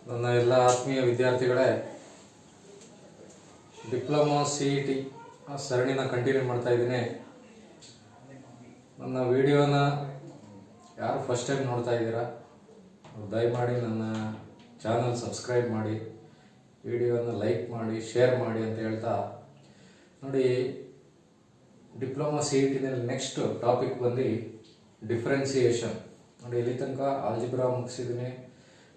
ನನ್ನ ಎಲ್ಲ ಆತ್ಮೀಯ ವಿದ್ಯಾರ್ಥಿಗಳೇ, ಡಿಪ್ಲೊಮಾ CET ಸರಣಿನ ಕಂಟಿನ್ಯೂ ಮಾಡ್ತಾ ಇದ್ದೀನಿ. ನನ್ನ ವಿಡಿಯೋನ ಯಾರು ಫಸ್ಟ್ ಟೈಮ್ ನೋಡ್ತಾ ಇದ್ದೀರಾ, ದಯಮಾಡಿ ನನ್ನ ಚಾನಲ್ ಸಬ್ಸ್ಕ್ರೈಬ್ ಮಾಡಿ, ವಿಡಿಯೋನ ಲೈಕ್ ಮಾಡಿ, ಶೇರ್ ಮಾಡಿ ಅಂತ ಹೇಳ್ತಾ, ನೋಡಿ ಡಿಪ್ಲೊಮಾ CETನಲ್ಲಿ ನೆಕ್ಸ್ಟ್ ಟಾಪಿಕ್ ಬಂದು ಡಿಫ್ರೆನ್ಸಿಯೇಷನ್. ನೋಡಿ ಇಲ್ಲಿ ತನಕ ಆಲ್ಜಿಬ್ರಾ ಮುಗಿಸಿದ್ದೀನಿ,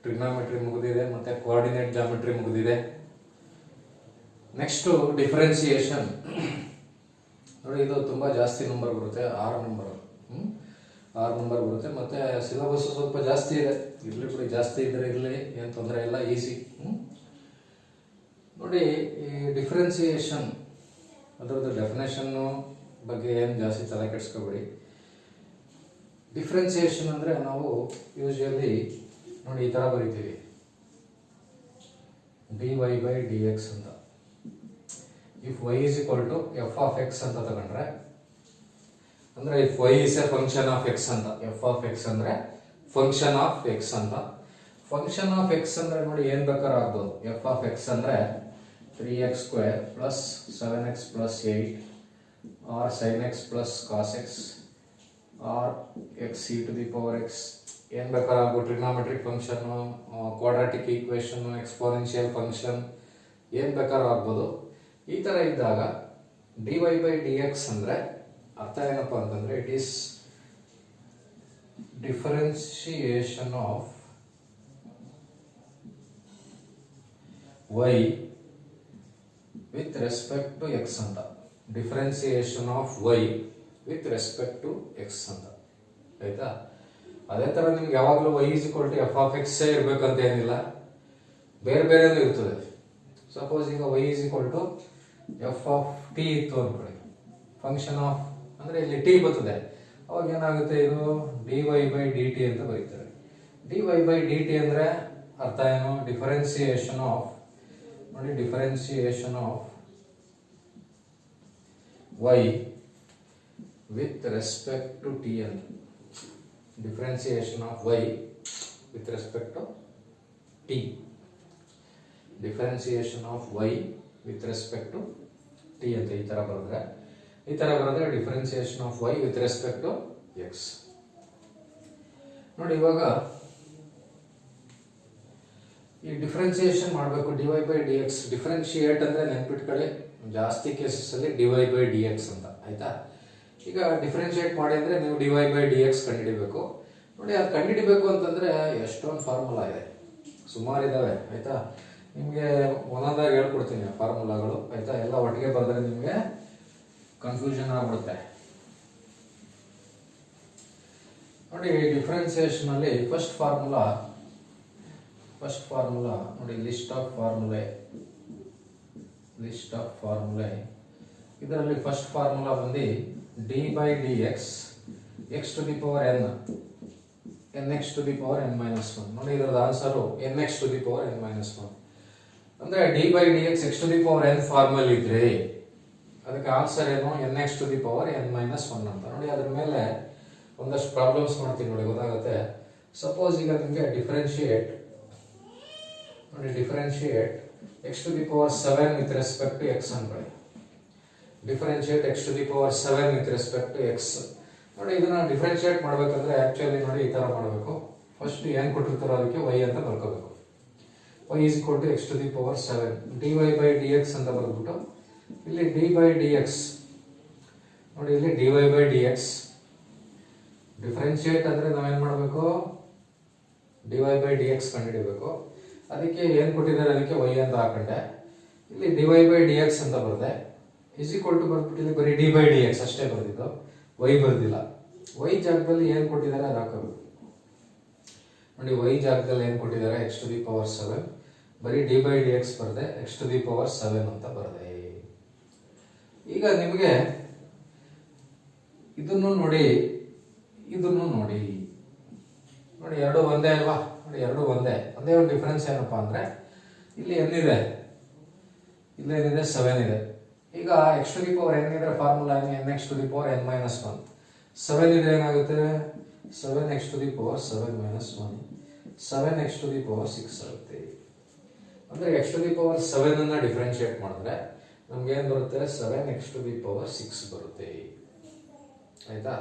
ಟ್ರಿಗ್ನಾಮೆಟ್ರಿ ಮುಗಿದಿದೆ, ಮತ್ತು ಕೋಆರ್ಡಿನೇಟ್ ಜಾಮೆಟ್ರಿ ಮುಗಿದಿದೆ. Next differentiation. ನೋಡಿ ಇದು ತುಂಬ ಜಾಸ್ತಿ ನಂಬರ್ ಬರುತ್ತೆ, 6 ನಂಬರ್ ಬರುತ್ತೆ. ಮತ್ತು ಸಿಲೆಬಸ್ ಸ್ವಲ್ಪ ಜಾಸ್ತಿ ಇದೆ, ಇರಲಿ ಬಿಡಿ, ಜಾಸ್ತಿ ಇದ್ದರೆ ಇರಲಿ, ಏನು ತೊಂದರೆ ಇಲ್ಲ, ಈಸಿ. ನೋಡಿ ಈ ಡಿಫ್ರೆನ್ಸಿಯೇಷನ್ ಅದರದ್ದು ಡೆಫಿನೇಷನ್ನು ಬಗ್ಗೆ ಏನು ಜಾಸ್ತಿ ತಲೆ ಕೆಡಿಸ್ಕೋಬೇಡಿ. ಡಿಫ್ರೆನ್ಸಿಯೇಷನ್ ಅಂದರೆ ನಾವು ಯೂಶುವಲಿ ನೋಡಿ ಈ ಥರ ಬರಿತೀವಿ, dy/dx ಅಂತ. If y is equal to f of x ಅಂತ ತಗೊಂಡ್ರೆ, ಅಂದರೆ if y is a function of x ಅಂತ, f of x ಅಂದರೆ ಫಂಕ್ಷನ್ ಆಫ್ x ಅಂತ. ಫಂಕ್ಷನ್ ಆಫ್ x ಅಂದರೆ ನೋಡಿ ಏನು ಬೇಕಾದ್ರೂ ಆಗ್ಬೋದು. f of x ಅಂದರೆ 3x² plus 7x plus 8 or sin x plus cos x or x e to the power x, ಏನು ಬೇಕಾದ್ರೂ ಆಗ್ಬೋದು. Trigonometric function, quadratic equation, exponential function, ಏನು ಬೇಕಾದ್ರೂ ಆಗ್ಬೋದು. ಈ ಥರ ಇದ್ದಾಗ dy/dx ಅಂದರೆ ಅರ್ಥ ಏನಪ್ಪ ಅಂತಂದರೆ, it is differentiation of y with respect to x ಅಂತ. Differentiation of y with respect to x ಅಂತ, ಆಯ್ತಾ? ಅದೇ ಥರ ನಿಮ್ಗೆ ಯಾವಾಗಲೂ y is equal to f of x ಇರಬೇಕಂತ ಏನಿಲ್ಲ, ಬೇರೆ ಬೇರೆನೂ ಇರ್ತದೆ. ಸಪೋಸ್ ಈಗ y is equal to f of t ಇತ್ತು ಅಂದ್ಕೊಳ್ಳಿ, ಫಂಕ್ಷನ್ ಆಫ್ ಅಂದರೆ ಇಲ್ಲಿ t ಬರ್ತದೆ, ಅವಾಗ ಏನಾಗುತ್ತೆ, ಇದು dy/dt ಅಂತ ಬರೀತಾರೆ. dy/dt ಅಂದರೆ ಅರ್ಥ ಏನು? ಡಿಫರೆನ್ಸಿಯೇಷನ್ ಆಫ್, ನೋಡಿ differentiation of y with respect to t ಅಂತ. Differentiation of y with respect to t. Differentiation of y with respect to t ಅಂತ ಈ ಥರ ಬರೆದ್ರೆ differentiation of y with respect to x. ನೋಡಿ ಇವಾಗ ಈ ಡಿಫರೆನ್ಸಿಯೇಷನ್ ಮಾಡಬೇಕು, dy/dx. ಡಿಫರೆನ್ಶಿಯೇಟ್ ಅಂದರೆ ನೆನ್ಪಿಟ್ಕೊಳ್ಳಿ, ಜಾಸ್ತಿ ಕೇಸಸ್ಸಲ್ಲಿ dy/dx ಅಂತ, ಆಯ್ತಾ? ಈಗ ಡಿಫರೆನ್ಶಿಯೇಟ್ ಮಾಡಿ ಅಂದರೆ ನೀವು dy/dx ಕಂಡುಹಿಡಿಬೇಕು. ನೋಡಿ ಅದು ಕಂಡುಹಿಡಿಬೇಕು ಅಂತಂದರೆ ಎಷ್ಟೊಂದು ಫಾರ್ಮುಲಾ ಇದೆ, ಸುಮಾರು ಇದ್ದಾವೆ, ಆಯಿತಾ? ನಿಮಗೆ ಒಂದೊಂದಾಗಿ ಹೇಳ್ಕೊಡ್ತೀನಿ ಫಾರ್ಮುಲಾಗಳು, ಆಯಿತಾ? ಎಲ್ಲ ಒಟ್ಟಿಗೆ ಬರೆದ್ರೆ ನಿಮಗೆ ಕನ್ಫ್ಯೂಷನ್ ಆಗ್ಬಿಡುತ್ತೆ. ನೋಡಿ ಡಿಫರೆನ್ಸಿಯೇಷನಲ್ಲಿ ಫಸ್ಟ್ ಫಾರ್ಮುಲಾ ನೋಡಿ, ಲಿಸ್ಟ್ ಆಫ್ ಫಾರ್ಮುಲೆ. ಇದರಲ್ಲಿ ಫಸ್ಟ್ ಫಾರ್ಮುಲಾ ಬಂದು dy/dx x to the power n, nx to the power n-1. ನೋಡಿ ಇದರದ answer nx to the power n-1. ಅಂದರೆ dy/dx x to the power n formal ಇದ್ರೆ ಅದಕ್ಕೆ answer ಏನು? nx to the power n-1 ಅಂತ. ನೋಡಿ ಅದ್ರ ಮೇಲೆ ಒಂದಷ್ಟು ಪ್ರಾಬ್ಲಮ್ಸ್ ಮಾಡ್ತೀನಿ, ನೋಡಿ ಗೊತ್ತಾಗುತ್ತೆ. ಸಪೋಸ್ ಈಗ ನಿಮಗೆ differentiate x to the power 7 with respect to x ಅನ್ಕೊಳ್ಳಿ. Differentiate x to the power 7 with respect to x. ನೋಡಿ ಇದನ್ನ ಡಿಫರೆನ್ಶಿಯೇಟ್ ಮಾಡಬೇಕಂದ್ರೆ ಆಕ್ಚುಲಿ ನೋಡಿ ಈ ತರ ಮಾಡಬೇಕು. ಫಸ್ಟ್ ಏನು ಕೊಟ್ಟಿರ್ತಾರೋ ಅದಕ್ಕೆ y ಅಂತ ಬರ್ಕೋಬೇಕು. y is equal to x to the power 7 dy/dx ಅಂತ ಬರ್ಬಿಟ್ಟು ಇಲ್ಲಿ d/dx, ನೋಡಿ ಇಲ್ಲಿ dy/dx. ಡಿಫರೆನ್ಶಿಯೇಟ್ ಅಂದ್ರೆ ನಾವೇನ್ ಮಾಡಬೇಕು? dy/dx ಕಂಡುಹಿಡಿಯಬೇಕು. ಅದಕ್ಕೆ ಏನು ಕೊಟ್ಟಿದ್ದಾರೆ, ಅದಕ್ಕೆ y ಅಂತ ಹಾಕೊಂಡೆ. ಇಲ್ಲಿ dy/dx ಅಂತ ಬರುತ್ತೆ, ಇಸ್ ಈಕ್ವಲ್ ಟು ಬರ್ಬಿಟ್ಟು ಇಲ್ಲಿ ಬರೀ d/dx ಅಷ್ಟೇ ಬರ್ದಿದ್ದು, y ಬರ್ದಿಲ್ಲ. y ಜಾಗದಲ್ಲಿ ಏನು ಕೊಟ್ಟಿದ್ದಾರೆ ಅದು ಹಾಕಬೇಕು. ನೋಡಿ y ಜಾಗದಲ್ಲಿ ಏನು ಕೊಟ್ಟಿದ್ದಾರೆ, x to the power 7, ಬರೀ d/dx ಬರದೆ x to the power 7 ಅಂತ ಬರದೆ. ಈಗ ನಿಮಗೆ ಇದನ್ನು ನೋಡಿ, ನೋಡಿ ಎರಡು ಒಂದೇ ಅಲ್ವಾ? ನೋಡಿ ಎರಡು ಒಂದೇ ಒಂದು ಡಿಫರೆನ್ಸ್ ಏನಪ್ಪಾ ಅಂದ್ರೆ, ಇಲ್ಲಿ ಏನಿದೆ, ಇಲ್ಲೇನಿದೆ 7 ಇದೆ. ಈಗ x to the power n ಇದ್ರೆ ಫಾರ್ಮುಲಾ ಏನು? nx to the power n-1. 7 ಇದ್ರೆ ಏನಾಗುತ್ತೆ? 7x to the power 7 minus 1, 7x to the power 6 ಆಗುತ್ತೆ. ಅಂದರೆ ಎಕ್ಸ್ ಟು ದಿ ಪವರ್ 7 ಅನ್ನ ಡಿಫ್ರೆನ್ಶಿಯೇಟ್ ಮಾಡಿದ್ರೆ ನಮ್ಗೆ ಏನು ಬರುತ್ತೆ 7 ಎಕ್ಸ್ ಟು ದಿ ಪವರ್ 6 ಬರುತ್ತೆ. ಆಯ್ತಾ?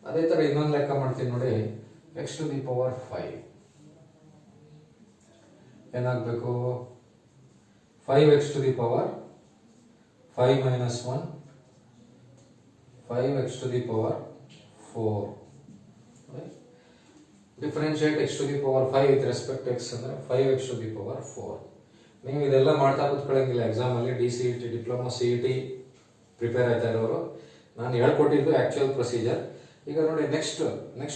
ಅದೇ ಥರ ಇನ್ನೊಂದು ಲೆಕ್ಕ ಮಾಡ್ತೀನಿ ನೋಡಿ, ಎಕ್ಸ್ ಟು ದಿ ಪವರ್ 5 ಏನಾಗಬೇಕು 5 x to the power 5 minus 1 5 x to the power 4 differentiate x to the power 5 with respect x ಅಂದರೆ 5 ಎಕ್ಸ್ ಟು ದಿ ಪವರ್ 4. ನೀವು ಇದೆಲ್ಲ ಮಾಡ್ತಾ ಕೂತ್ಕೊಳ್ಳೋಂಗಿಲ್ಲ ಎಕ್ಸಾಮಲ್ಲಿ. DCET ಡಿಪ್ಲೊಮಾ CET ಪ್ರಿಪೇರ್ ಆಯ್ತಾ ಇರೋರು ನಾನು ಹೇಳ್ಕೊಟ್ಟಿದ್ದು ಆ್ಯಕ್ಚುಯಲ್ ಪ್ರೊಸೀಜರ್. ಈಗ ನೋಡಿ ನೆಕ್ಸ್ಟ್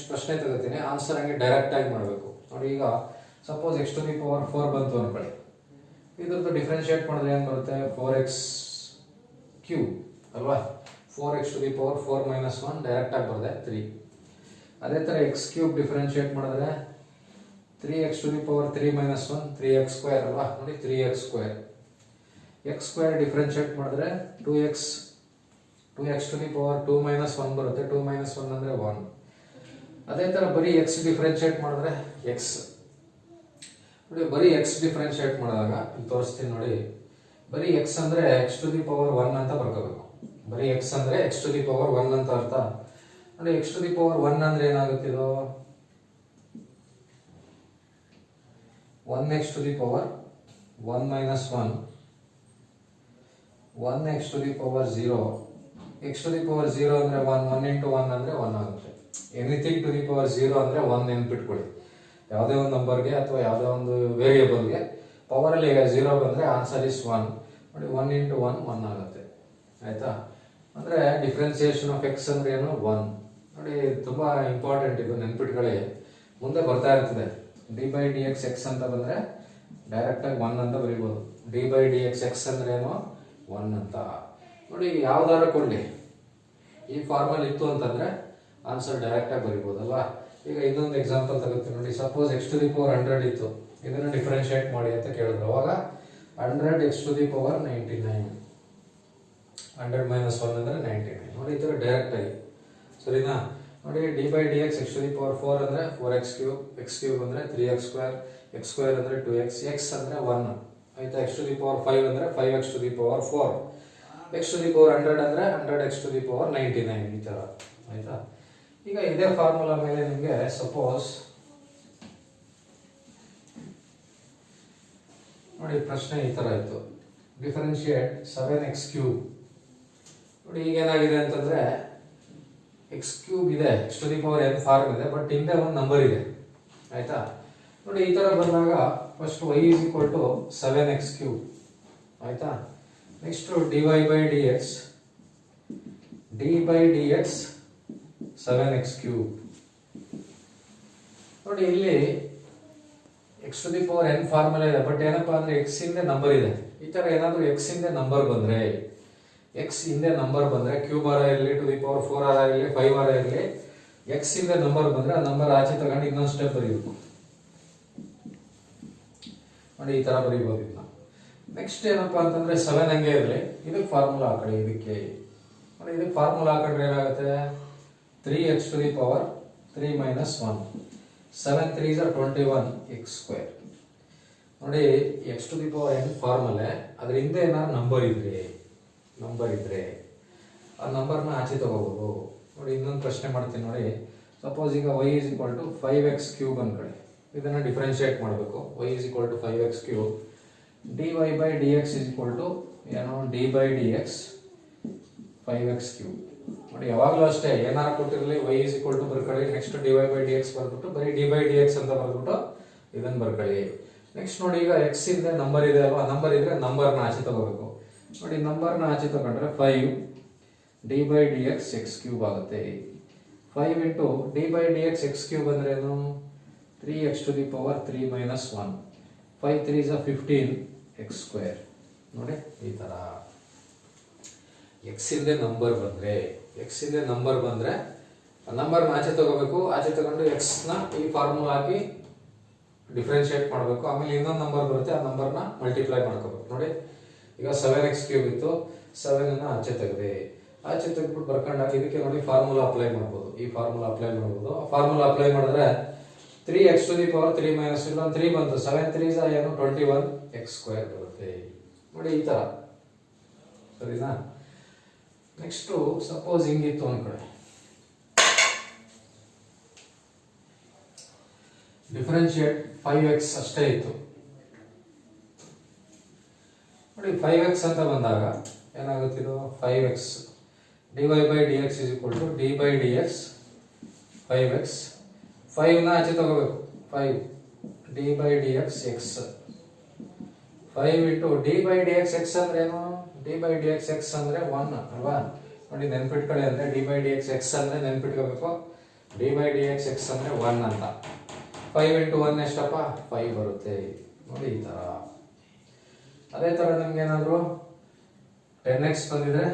ಪ್ರಶ್ನೆ ತಗೋತೀನಿ, ಆನ್ಸರ್ ಹಂಗೆ ಡೈರೆಕ್ಟ್ ಆಗಿ ಮಾಡಬೇಕು ನೋಡಿ. ಈಗ suppose x to the power 4 ಬಂತು ಅನ್ಕೊಳ್ಳಿ, ಇದ್ರದ್ದು ಡಿಫ್ರೆನ್ಶಿಯೇಟ್ ಮಾಡಿದ್ರೆ ಏನು ಬರುತ್ತೆ 4x ಕ್ಯೂಬ್ ಅಲ್ವಾ. 4x to the power 4 minus 1 direct ಆಗಿ ಬರುತ್ತೆ 3. ಅದೇ ಥರ ಎಕ್ಸ್ ಕ್ಯೂಬ್ ಡಿಫ್ರೆನ್ಶಿಯೇಟ್ ಮಾಡಿದ್ರೆ 3x to the power 3 minus 1 3x square ಅಲ್ವಾ. ನೋಡಿ 3x square. X square differentiate ಮಾಡಿದ್ರೆ 2x to the power 2 minus 1 ಬರುತ್ತೆ. 2 ಮೈನಸ್ 1 ಅಂದರೆ 1. ಅದೇ ಥರ ಬರೀ ಎಕ್ಸ್ ಡಿಫ್ರೆನ್ಶಿಯೇಟ್ ಮಾಡಿದ್ರೆ ಎಕ್ಸ್ ನೋಡಿ, ಬರೀ ಎಕ್ಸ್ ಡಿಫ್ರೆನ್ಶಿಯೇಟ್ ಮಾಡಿದಾಗ ಇಲ್ಲಿ ತೋರಿಸ್ತೀನಿ ನೋಡಿ. ಬರೀ ಎಕ್ಸ್ ಅಂದರೆ ಎಕ್ಸ್ ಟು ದಿ ಪವರ್ 1 ಅಂತ ಬರ್ಕೋಬೇಕು. ಬರೀ ಎಕ್ಸ್ ಅಂದರೆ ಎಕ್ಸ್ ಟು ದಿ ಪವರ್ 1 ಅಂತ ಅರ್ಥ ನೋಡಿ. ಎಕ್ಸ್ ಟು ದಿ ಪವರ್ 1 ಅಂದ್ರೆ ಏನಾಗುತ್ತಿದೋ 1x to the power 1 minus 1 1x to the power 0 x to the power 0 ಅಂದರೆ 1 ಇಂಟು 1 ಅಂದರೆ 1 ಆಗುತ್ತೆ. ಎನಿಥಿಂಗ್ ಟು ದಿ ಪವರ್ 0 ಅಂದರೆ 1 ನೆನ್ಪಿಟ್ಕೊಳ್ಳಿ. ಯಾವುದೇ ಒಂದು ನಂಬರ್ಗೆ ಅಥವಾ ಯಾವುದೇ ಒಂದು ವೇರಿಯೇಬಲ್ಗೆ ಪವರಲ್ಲಿ ಈಗ 0 ಬಂದರೆ ಆನ್ಸರ್ ಇಸ್ 1 ನೋಡಿ. 1 ಇಂಟು 1 1 ಆಗುತ್ತೆ. ಆಯ್ತಾ? ಅಂದರೆ ಡಿಫ್ರೆನ್ಸಿಯೇಷನ್ ಆಫ್ ಎಕ್ಸ್ ಅಂದ್ರೆ ಏನು 1 ನೋಡಿ. ತುಂಬ ಇಂಪಾರ್ಟೆಂಟ್ ಇದು, ನೆನ್ಪಿಟ್ಕೊಳ್ಳಿ. ಮುಂದೆ ಬರ್ತಾ ಇರ್ತದೆ D by D X X ಅಂತ ಬಂದರೆ ಡೈರೆಕ್ಟಾಗಿ 1 ಅಂತ ಬರೀಬೋದು. D by D X X ಅಂದ್ರೆ ಏನು 1 ಅಂತ ನೋಡಿ. ಯಾವ್ದಾರು ಕೊಡಲಿ ಈ ಫಾರ್ಮಲ್ ಇತ್ತು ಅಂತಂದರೆ ಆನ್ಸರ್ ಡೈರೆಕ್ಟಾಗಿ ಬರೀಬೋದಲ್ವಾ. ಈಗ ಇನ್ನೊಂದು ಎಕ್ಸಾಂಪಲ್ ತಗೋತೀನಿ ನೋಡಿ. Suppose x to the power 100 ಇತ್ತು, ಇದನ್ನು ಡಿಫ್ರೆನ್ಶಿಯೇಟ್ ಮಾಡಿ ಅಂತ ಕೇಳಿದ್ರು. ಅವಾಗ 100 x to the power 99 100 minus 1 ಅಂದರೆ 99 ನೋಡಿ. ಈ ಥರ ಡೈರೆಕ್ಟಾಗಿ ಸರಿನಾ ನೋಡಿ. D by D X X to the power 4 ಅಂದರೆ 4x ಕ್ಯೂಬ್, ಎಕ್ಸ್ ಕ್ಯೂಬ್ ಅಂದರೆ 3x ಸ್ಕ್ವೇರ್, ಎಕ್ಸ್ ಸ್ಕ್ವೇರ್ ಅಂದರೆ 2x, ಎಕ್ಸ್ ಅಂದರೆ 1 ಆಯ್ತಾ. ಎಕ್ಸ್ ಟು ದಿ ಪವರ್ 5 ಅಂದರೆ 5x to the power 4, x to the power 100 ಅಂದರೆ 100x ಟು ದಿ ಪವರ್ 99 ಈ ಥರ ಆಯ್ತಾ. ಈಗ ಇದೇ ಫಾರ್ಮುಲಾ ಮೇಲೆ ನಿಮಗೆ ಸಪೋಸ್ ನೋಡಿ ಪ್ರಶ್ನೆ ಈ ಥರ ಇತ್ತು, ಡಿಫರೆನ್ಶಿಯೇಟ್ 7x ಕ್ಯೂಬ್ ನೋಡಿ. ಈಗ ಏನಾಗಿದೆ ಅಂತಂದರೆ ಎಕ್ಸ್ ಕ್ಯೂಬ್ ಇದೆ, X to the power n form ಇದೆ, ಬಟ್ ಹಿಂದೆ ಒಂದು ನಂಬರ್ ಇದೆ ಆಯ್ತಾ. ನೋಡಿ ಈ ತರ ಬಂದಾಗ first y is equal to 7x cube ಆಯ್ತಾ. Next dy by dx d by dx 7x cube ನೋಡಿ. ಇಲ್ಲಿ X to the power n formula ಇದೆ, ಬಟ್ ಏನಪ್ಪಾ ಅಂದ್ರೆ ಎಕ್ಸ್ ಹಿಂದೆ ನಂಬರ್ ಇದೆ. ಈ ತರ ಏನಾದ್ರು ಎಕ್ಸ್ ಹಿಂದೆ ನಂಬರ್ ಬಂದ್ರೆ, ಎಕ್ಸ್ ಹಿಂದೆ ನಂಬರ್ ಬಂದ್ರೆ ಕ್ಯೂಬ್ ಆರ ಇರಲಿ, ಟು ದಿ ಪವರ್ 4 ಆರ ಇರಲಿ, 5 ಆರ ಇರಲಿ, ಎಕ್ಸ್ ಹಿಂದೆ ನಂಬರ್ ಬಂದ್ರೆ ಆ ನಂಬರ್ ಆಚೆ ತಗೊಂಡು ಇನ್ನೊಂದು ಸ್ಟೆಪ್ ಬರೀಬೇಕು ನೋಡಿ. ಈ ತರ ಬರೀಬಹುದು ಇದನ್ನ. ನೆಕ್ಸ್ಟ್ ಏನಪ್ಪಾ ಅಂತಂದ್ರೆ 7 ಹಂಗೆ ಇರಲಿ, ಇದಕ್ಕೆ ಫಾರ್ಮುಲಾ ಹಾಕೊಳ್ಳಿ. ಇದಕ್ಕೆ ನೋಡಿ, ಇದಕ್ಕೆ ಫಾರ್ಮುಲಾ ಹಾಕೊಂಡ್ರೆ ಏನಾಗುತ್ತೆ 3x to the power 3 minus 1 7 3 is 21 x square ನೋಡಿ. x to the power n formula ಅದ್ರ ಹಿಂದೆ ಏನಾದ್ರು ನಂಬರ್ ಇದ್ರೆ ಆ ನಂಬರ್ನ ಆಚೆ ತಗೋಬಹುದು ನೋಡಿ. ಇನ್ನೊಂದು ಪ್ರಶ್ನೆ ಮಾಡ್ತೀನಿ ನೋಡಿ. ಸಪೋಸ್ ಈಗ y is equal to 5x cube ಅನ್ಕೊಳ್ಳಿ, ಇದನ್ನ ಡಿಫರೆನ್ಶಿಯೇಟ್ ಮಾಡಬೇಕು. y is equal to 5x cube, dy by dx is equal to ಏನೋ d by dx 5x cube ನೋಡಿ. ಯಾವಾಗಲೂ ಅಷ್ಟೇ, ಏನಾರು ಕೊಟ್ಟಿರಲಿ y is equal to ಬರ್ಕೊಳ್ಳಿ, ನೆಕ್ಸ್ಟ್ dy by dx ಬರ್ಬಿಟ್ಟು ಬರೀ d by dx ಅಂತ ಬರ್ಬಿಟ್ಟು ಇದನ್ನ ಬರ್ಕೊಳ್ಳಿ. ನೆಕ್ಸ್ಟ್ ನೋಡಿ, ಈಗ x ಇಂದ ನಂಬರ್ ಇದೆ ಅಲ್ವಾ, ನಂಬರ್ ಇದ್ರೆ ನಂಬರ್ನ ಆಚೆ ತಗೋಬೇಕು ನೋಡಿ. ನಂಬರ್ನ ಆಚೆ ತಗೊಂಡ್ರೆ 5 d by dx x cube ಆಗುತ್ತೆ. 5 into d by dx x cube ಅಂದ್ರೆ ಏನು 3x to the power 3 minus 1 5 3 is 15 x square ನೋಡಿ. ಈ ತರ ಎಕ್ಸ್ ಇಂದ ನಂಬರ್ ಬಂದ್ರೆ ನಂಬರ್ನ ಆಚೆ ತಗೋಬೇಕು. ಆಚೆ ತಗೊಂಡು ಎಕ್ಸ್ ನ ಈ ಫಾರ್ಮುಲಾ ಹಾಕಿ ಡಿಫರೆನ್ಶಿಯೇಟ್ ಮಾಡಬೇಕು. ಆಮೇಲೆ ಇನ್ನೊಂದು ನಂಬರ್ ಬರುತ್ತೆ, ಆ ನಂಬರ್ನ ಮಲ್ಟಿಪ್ಲೈ ಮಾಡ್ಕೋಬೇಕು ನೋಡಿ. ಈಗ 7x ಕ್ಯೂಬ್ ಇತ್ತು, 7 ಅನ್ನ ಆಚೆ ತೆಗೆದ್ಬಿಟ್ಟು ಬರ್ಕೊಂಡಾಗ ಇದಕ್ಕೆ ನೋಡಿ ಫಾರ್ಮುಲಾ ಅಪ್ಲೈ ಮಾಡ್ಬೋದು. ಈ ಫಾರ್ಮುಲಾ ಅಪ್ಲೈ ಮಾಡ್ಬೋದು. ಫಾರ್ಮುಲಾ ಅಪ್ಲೈ ಮಾಡಿದ್ರೆ 3x to the power 3 minus ಇಲ್ಲೊಂದು 3 ಬಂತು 7 3 ಏನು 21 x ಸ್ಕ್ವೇರ್ ಬರುತ್ತೆ ನೋಡಿ ಈ ತರ ಸರಿನಾ. ನೆಕ್ಸ್ಟ್ ಸಪೋಸ್ ಹಿಂಗಿತ್ತು ಒಂದ್ ಕಡೆ ಡಿಫರೆನ್ಶಿಯೇಟ್ 5x ಅಷ್ಟೇ ಇತ್ತು ನೋಡಿ 5x ಅಂತ ಬಂದಾಗ ಏನಾಗುತ್ತಿದ್ದು 5x dy by dx is equal to d by dx 5x 5 ನ ಆಚೆ ತಗೋಬೇಕು 5 d by dx x 5 into d by dx x ಅಂದ್ರೆ ಏನು d by dx x ಅಂದ್ರೆ 1 ಅಲ್ವಾ ನೋಡಿ ನೆನ್ಪಿಟ್ಕೊಳ್ಳಿ ಅಂದ್ರೆ d by dx x ಅಂದ್ರೆ ನೆನ್ಪಿಟ್ಕೋಬೇಕು d by dx x ಅಂದ್ರೆ 1 ಅಂತ 5 into 1 ಎಷ್ಟಪ್ಪ 5 ಬರುತ್ತೆ ನೋಡಿ ಈ ತರ. ಅದೇ ತರ ನಿಮ್ಗೆ ಏನಾದ್ರು 10x ಬಂದಿದ್ರೆ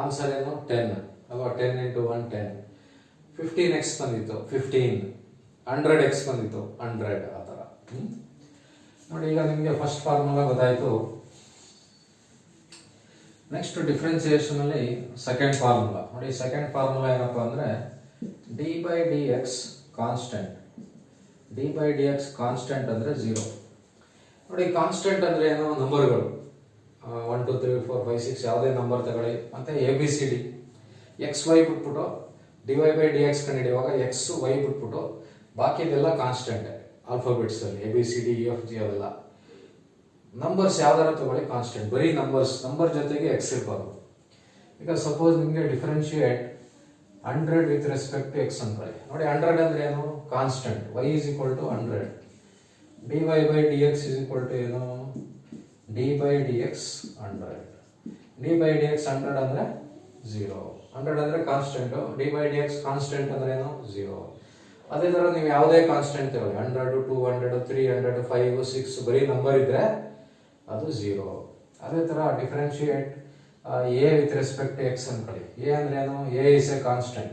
ಆನ್ಸರ್ ಏನು 10 ಅಲ್ವಾ 10 into 1 10 15x ಬಂದಿತ್ತು 15 100x ಬಂದಿತ್ತು 100 ಆ ತರ ನೋಡಿ. ಈಗ ನಿಮಗೆ ಫಸ್ಟ್ ಫಾರ್ಮುಲಾ ಗೊತ್ತಾಯ್ತು. ನೆಕ್ಸ್ಟ್ ಡಿಫರೆನ್ಸಿಯೇಷನ್ ಅಲ್ಲಿ ಸೆಕೆಂಡ್ ಫಾರ್ಮುಲಾ ನೋಡಿ. ಸೆಕೆಂಡ್ ಫಾರ್ಮುಲಾ ಏನಪ್ಪಾ ಅಂದ್ರೆ d by dx constant d by dx constant ಅಂದ್ರೆ 0 ನೋಡಿ. ಕಾನ್ಸ್ಟೆಂಟ್ ಅಂದ್ರೆ ಏನು ನಂಬರ್ಗಳು 1 2 3 4 5 6 ಯಾವುದೇ ನಂಬರ್ ತಗೊಳ್ಳಿ ಮತ್ತೆ ABCD x y ಬಿಟ್ಬಿಟ್ಟು dy by dx ಕಂಡುಹಿಡಿಯುವಾಗ x y ಬಿಟ್ಬಿಟ್ಟು ಬಾಕಿದೆಲ್ಲ ಕಾನ್ಸ್ಟೆಂಟ್ ಆಲ್ಫಾಬೆಟ್ಸ್ ಅಲ್ಲಿ ABCD EFG ಅವೆಲ್ಲ ನಂಬರ್ಸ್ ಯಾವ್ದಾರ ತಗೊಳ್ಳಿ ಕಾನ್ಸ್ಟೆಂಟ್ ಬರೀ ನಂಬರ್ ಜೊತೆಗೆ x ಇರಬಾರ್ದು. ಈಗ ಸಪೋಸ್ ನಿಮಗೆ differentiate 100 with respect to x ಅನ್ಕೊಳ್ಳಿ ನೋಡಿ. 100 ಅಂದ್ರೆ ಏನು constant y is equal to 100 dy by dx is equal to ಏನು d by dx 100 d by dx 100 ಅಂದ್ರೆ 0 100 ಅಂದ್ರೆ constant d by dx constant ಅಂದ್ರೆ ಏನು 0. ಅದೇ ತರ ನೀವು ಯಾವುದೇ ಕಾನ್ಸ್ಟೆಂಟ್ ತಗೊಳ್ಳಿ 100 200 300 5 6 ಬರೀ ನಂಬರ್ ಇದ್ರೆ ಅದು 0. ಅದೇ ತರ differentiate a with respect to x ಅನ್ಕೊಳ್ಳಿ. a ಅಂದ್ರೆ ಏನು a is a constant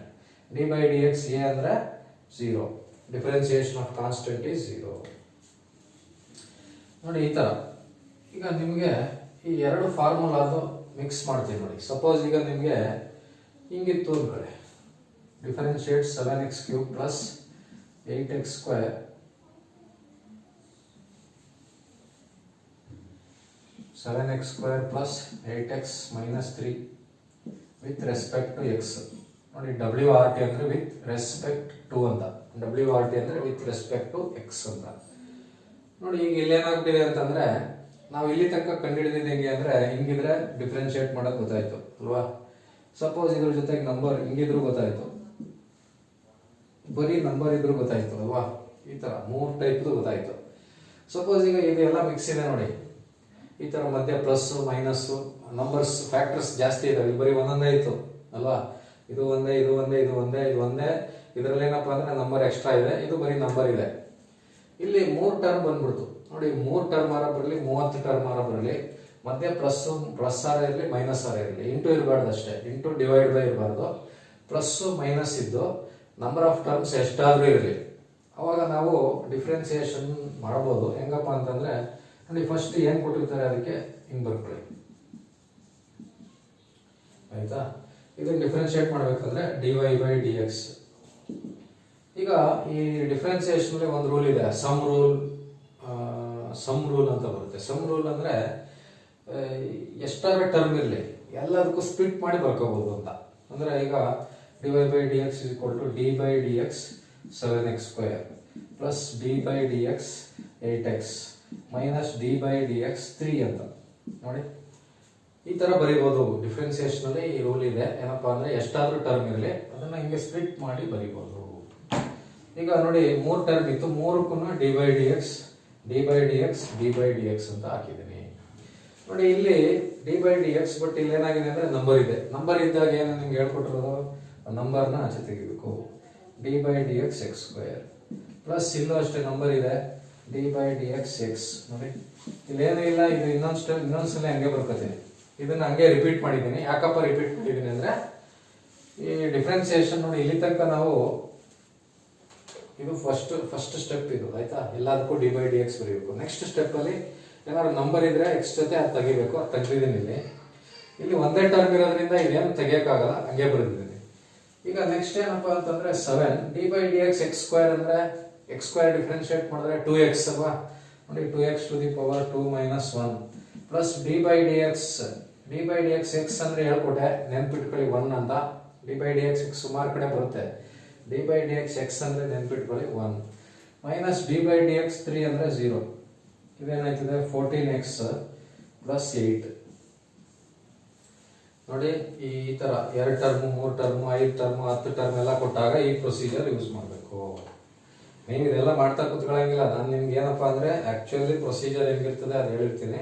d by dx a ಅಂದ್ರೆ 0 ಡಿಫರೆನ್ಸಿಯೇಷನ್ ಆಫ್ ಕಾನ್ಸ್ಟೆಂಟ್ is 0 ನೋಡಿ ಈ ತರ. ಈಗ ನಿಮಗೆ ಈ ಎರಡು ಫಾರ್ಮುಲಾದು ಮಿಕ್ಸ್ ಮಾಡ್ತೀವಿ ನೋಡಿ. ಸಪೋಸ್ ಈಗ ನಿಮಗೆ ಹಿಂಗಿತ್ತು ಅನ್ಕೊಳ್ಳಿ differentiate 7x cube plus 8x square 7x square plus 8x minus 3 with respect to x ನೋಡಿ. WRT ಅಂದ್ರೆ ವಿತ್ ರೆಸ್ಪೆಕ್ಟ್ ಟು ಅಂತ WRT ಅಂದ್ರೆ ವಿತ್ ರೆಸ್ಪೆಕ್ಟ್ ಟು x ಅಂತ ನೋಡಿ. ಈಗ ಇಲ್ಲಿ ಏನಾಗ್ಬಿಟ್ಟಿದೆ ಅಂತಂದ್ರೆ ನಾವು ಇಲ್ಲಿ ತನಕ ಕಂಡುಹಿಡಿದಿದ್ದು ಹೆಂಗೆ ಅಂದ್ರೆ ಹಿಂಗಿದ್ರೆ ಡಿಫರೆನ್ಶಿಯೇಟ್ ಮಾಡೋದು ಗೊತ್ತಾಯ್ತು ಅಲ್ವಾ. ಸಪೋಸ್ ಇದ್ರ ಜೊತೆಗೆ ನಂಬರ್ ಹಿಂಗಿದ್ರು ಗೊತ್ತಾಯ್ತು, ಬರೀ ನಂಬರ್ ಇದ್ರು ಗೊತ್ತಾಯ್ತು ಅಲ್ವಾ. ಈ ತರ 3 ಟೈಪ್ ಗೊತ್ತಾಯ್ತು. ಸಪೋಸ್ ಈಗ ಇದೆಲ್ಲ ಮಿಕ್ಸ್ ಇದೆ ನೋಡಿ. ಈ ತರ ಮಧ್ಯ ಪ್ಲಸ್ ಮೈನಸ್ ನಂಬರ್ಸ್ ಫ್ಯಾಕ್ಟರ್ಸ್ ಜಾಸ್ತಿ ಇದಾವೆ. ಬರೀ ಒಂದೊಂದೇ ಇತ್ತು ಅಲ್ವಾ. ಇದು ಒಂದೇ ಇದು ಒಂದೇ ಇದು ಒಂದೇ ಇದು ಒಂದೇ. ಇದರಲ್ಲಿ ಏನಪ್ಪಾ ಅಂದ್ರೆ ನಂಬರ್ ಎಕ್ಸ್ಟ್ರಾ ಇದೆ, ಇದು ಬರೀ ನಂಬರ್ ಇದೆ. ಇಲ್ಲಿ 3 ಟರ್ಮ್ ಬಂದ್ಬಿಡ್ತು ನೋಡಿ. 3 ಟರ್ಮ್ ಆರ ಬರಲಿ 30 ಟರ್ಮ್ ಆರ ಬರಲಿ ಮಧ್ಯ ಪ್ಲಸ್ ಆರ ಇರಲಿ ಮೈನಸ್ ಆರ ಇರಲಿ ಇಂಟು ಇರಬಾರ್ದು ಅಷ್ಟೇ. ಇಂಟು ಡಿವೈಡ್ ಬೈ ಇರಬಾರ್ದು. ಪ್ಲಸ್ ಮೈನಸ್ ಇದ್ದು ನಂಬರ್ ಆಫ್ ಟರ್ಮ್ಸ್ ಎಷ್ಟಾದ್ರೂ ಇರಲಿ ಅವಾಗ ನಾವು ಡಿಫ್ರೆನ್ಸಿಯೇಷನ್ ಮಾಡಬಹುದು. ಹೆಂಗಪ್ಪ ಅಂತಂದ್ರೆ ನೋಡಿ ಫಸ್ಟ್ ಏನ್ ಕೊಟ್ಟಿರ್ತಾರೆ ಅದಕ್ಕೆ ಹಿಂಗ್ ಬರ್ಕೊಳ್ಳಿ ಆಯ್ತಾ. ಇದನ್ನ ಡಿಫ್ರೆನ್ಶಿಯೇಟ್ ಮಾಡ್ಬೇಕಂದ್ರೆ dy by dx. ಈಗ ಈ ಡಿಫ್ರೆನ್ಸಿಯೇಷನ್ ಅಲ್ಲಿ ಒಂದು ರೂಲ್ ಇದೆ, ಸಮ್ ರೂಲ್ ಅಂತ ಬರುತ್ತೆ. ಸಮ್ ರೂಲ್ ಅಂದ್ರೆ ಎಷ್ಟಾರ ಟರ್ಮ್ ಇರಲಿ ಎಲ್ಲದಕ್ಕೂ ಸ್ಪ್ಲಿಟ್ ಮಾಡಿ ಬರ್ಕೋಬಹುದು ಅಂತ. ಅಂದ್ರೆ ಈಗ dy by dx is equal to d by dx 7x square plus d by dx 8x minus d by dx 3 ಅಂತ ನೋಡಿ. ಈ ತರ ಬರೀಬಹುದು. ಡಿಫರೆನ್ಸಿಯೇಷನ್ ಅಲ್ಲಿ ಈ ರೂಲ್ ಇದೆ. ಏನಪ್ಪಾ ಅಂದ್ರೆ ಎಷ್ಟಾದ್ರೂ ಟರ್ಮ್ ಇರಲಿ ಅದನ್ನ ಹಿಂಗೆ ಸ್ಪ್ಲಿಟ್ ಮಾಡಿ ಬರೀಬಹುದು. ಈಗ ನೋಡಿ 3 ಟರ್ಮ್ ಇತ್ತು, 3ಕ್ಕೂ d by dx d by dx d by dx ಅಂತ ಹಾಕಿದ್ದೀನಿ ನೋಡಿ. ಇಲ್ಲಿ d by dx ಬಟ್ ಇಲ್ಲಿ ಏನಾಗಿದೆ ಅಂದ್ರೆ ನಂಬರ್ ಇದೆ. ನಂಬರ್ ಇದ್ದಾಗ ಏನು ನಿಮ್ಗೆ ಹೇಳ್ಕೊಟ್ಟಿರೋದು ನಂಬರ್ನ ಆಚೆ ತೆಗಿಬೇಕು. d by dx x square plus ಇಲ್ಲೂ ಅಷ್ಟೇ ನಂಬರ್ ಇದೆ d by dx x ನೋಡಿ. ಇಲ್ಲಿ ಏನೂ ಇಲ್ಲ, ಇದು ಇನ್ನೊಂದ್ಸಲ ಹಂಗೆ ಬರ್ಕೋತೀನಿ. ಇದನ್ನ ಹಂಗೆ ರಿಪೀಟ್ ಮಾಡಿದ್ದೀನಿ. ಯಾಕಪ್ಪ ರಿಪೀಟ್ ಮಾಡಿದ್ದೀನಿ ಅಂದ್ರೆ ಈ ಡಿಫರೆನ್ಸಿಯೇಷನ್ ನೋಡಿ ಇಲ್ಲಿ ತನಕ ನಾವು ಇದು ಫಸ್ಟ್ ಸ್ಟೆಪ್ ಇದು ಆಯ್ತಾ. ಎಲ್ಲದಕ್ಕೂ ಡಿ ಬೈ ಡಿ ಎಕ್ಸ್ ಬರೀಬೇಕು. ನೆಕ್ಸ್ಟ್ ಸ್ಟೆಪ್ ಅಲ್ಲಿ ಏನಾದ್ರು ನಂಬರ್ ಇದ್ರೆ ಎಕ್ಸ್ ಜೊತೆ ಅದು ತೆಗಿಬೇಕು. ಅದು ತೆಗೆದಿದ್ದೀನಿ. ಇಲ್ಲಿ ಒಂದೇ ಟರ್ಮ್ ಇರೋದ್ರಿಂದ ಇದೇನು ತೆಗಿಯಕ್ಕಾಗಲ್ಲ, ಹಂಗೆ ಬರೆದಿದ್ದೀನಿ. ಈಗ ನೆಕ್ಸ್ಟ್ ಏನಪ್ಪಾ ಅಂತಂದ್ರೆ 7 d by D X x square ಅಂದ್ರೆ ಎಕ್ಸ್ ಸ್ಕ್ವೇರ್ ಡಿಫ್ರೆನ್ಶಿಯೇಟ್ ಮಾಡಿದ್ರೆ 2x ಅಲ್ವಾ, ನೋಡಿ 2x to the power 2 minus 1 plus d by D X X ಅಂದ್ರೆ ಹೇಳ್ಕೊಟ್ಟೆ ನೆನ್ಪಿಟ್ಕೊಳ್ಳಿ 1 ಅಂತ. ಡಿ ಬೈ ಡಿ ಎಕ್ಸ್ ಸುಮಾರು ಕಡೆ ಬರುತ್ತೆ. D by D X X ಅಂದ್ರೆ ನೆನ್ಪಿಟ್ಕೊಳ್ಳಿ 1 minus D by D X 3 ಅಂದ್ರೆ 0. ಇದೇನಾಯ್ತದೆ 14x ಪ್ಲಸ್ 8. ನೋಡಿ ಈ ತರ 2 ಟರ್ಮ್ 3 ಟರ್ಮ್ 5 ಟರ್ಮ್ 10 ಟರ್ಮ್ ಎಲ್ಲ ಕೊಟ್ಟಾಗ ಈ ಪ್ರೊಸೀಜರ್ ಯೂಸ್ ಮಾಡಬೇಕು. ನೀವು ಇದೆಲ್ಲ ಮಾಡ್ತಾ ಕೂತ್ಕೊಳ್ಳಂಗಿಲ್ಲ. ನಾನು ನಿಮ್ಗೆ ಏನಪ್ಪಾ ಅಂದ್ರೆ ಆಕ್ಚುಲಿ ಪ್ರೊಸೀಜರ್ ಹೆಂಗಿರ್ತದೆ ಅದು ಹೇಳಿರ್ತೀನಿ.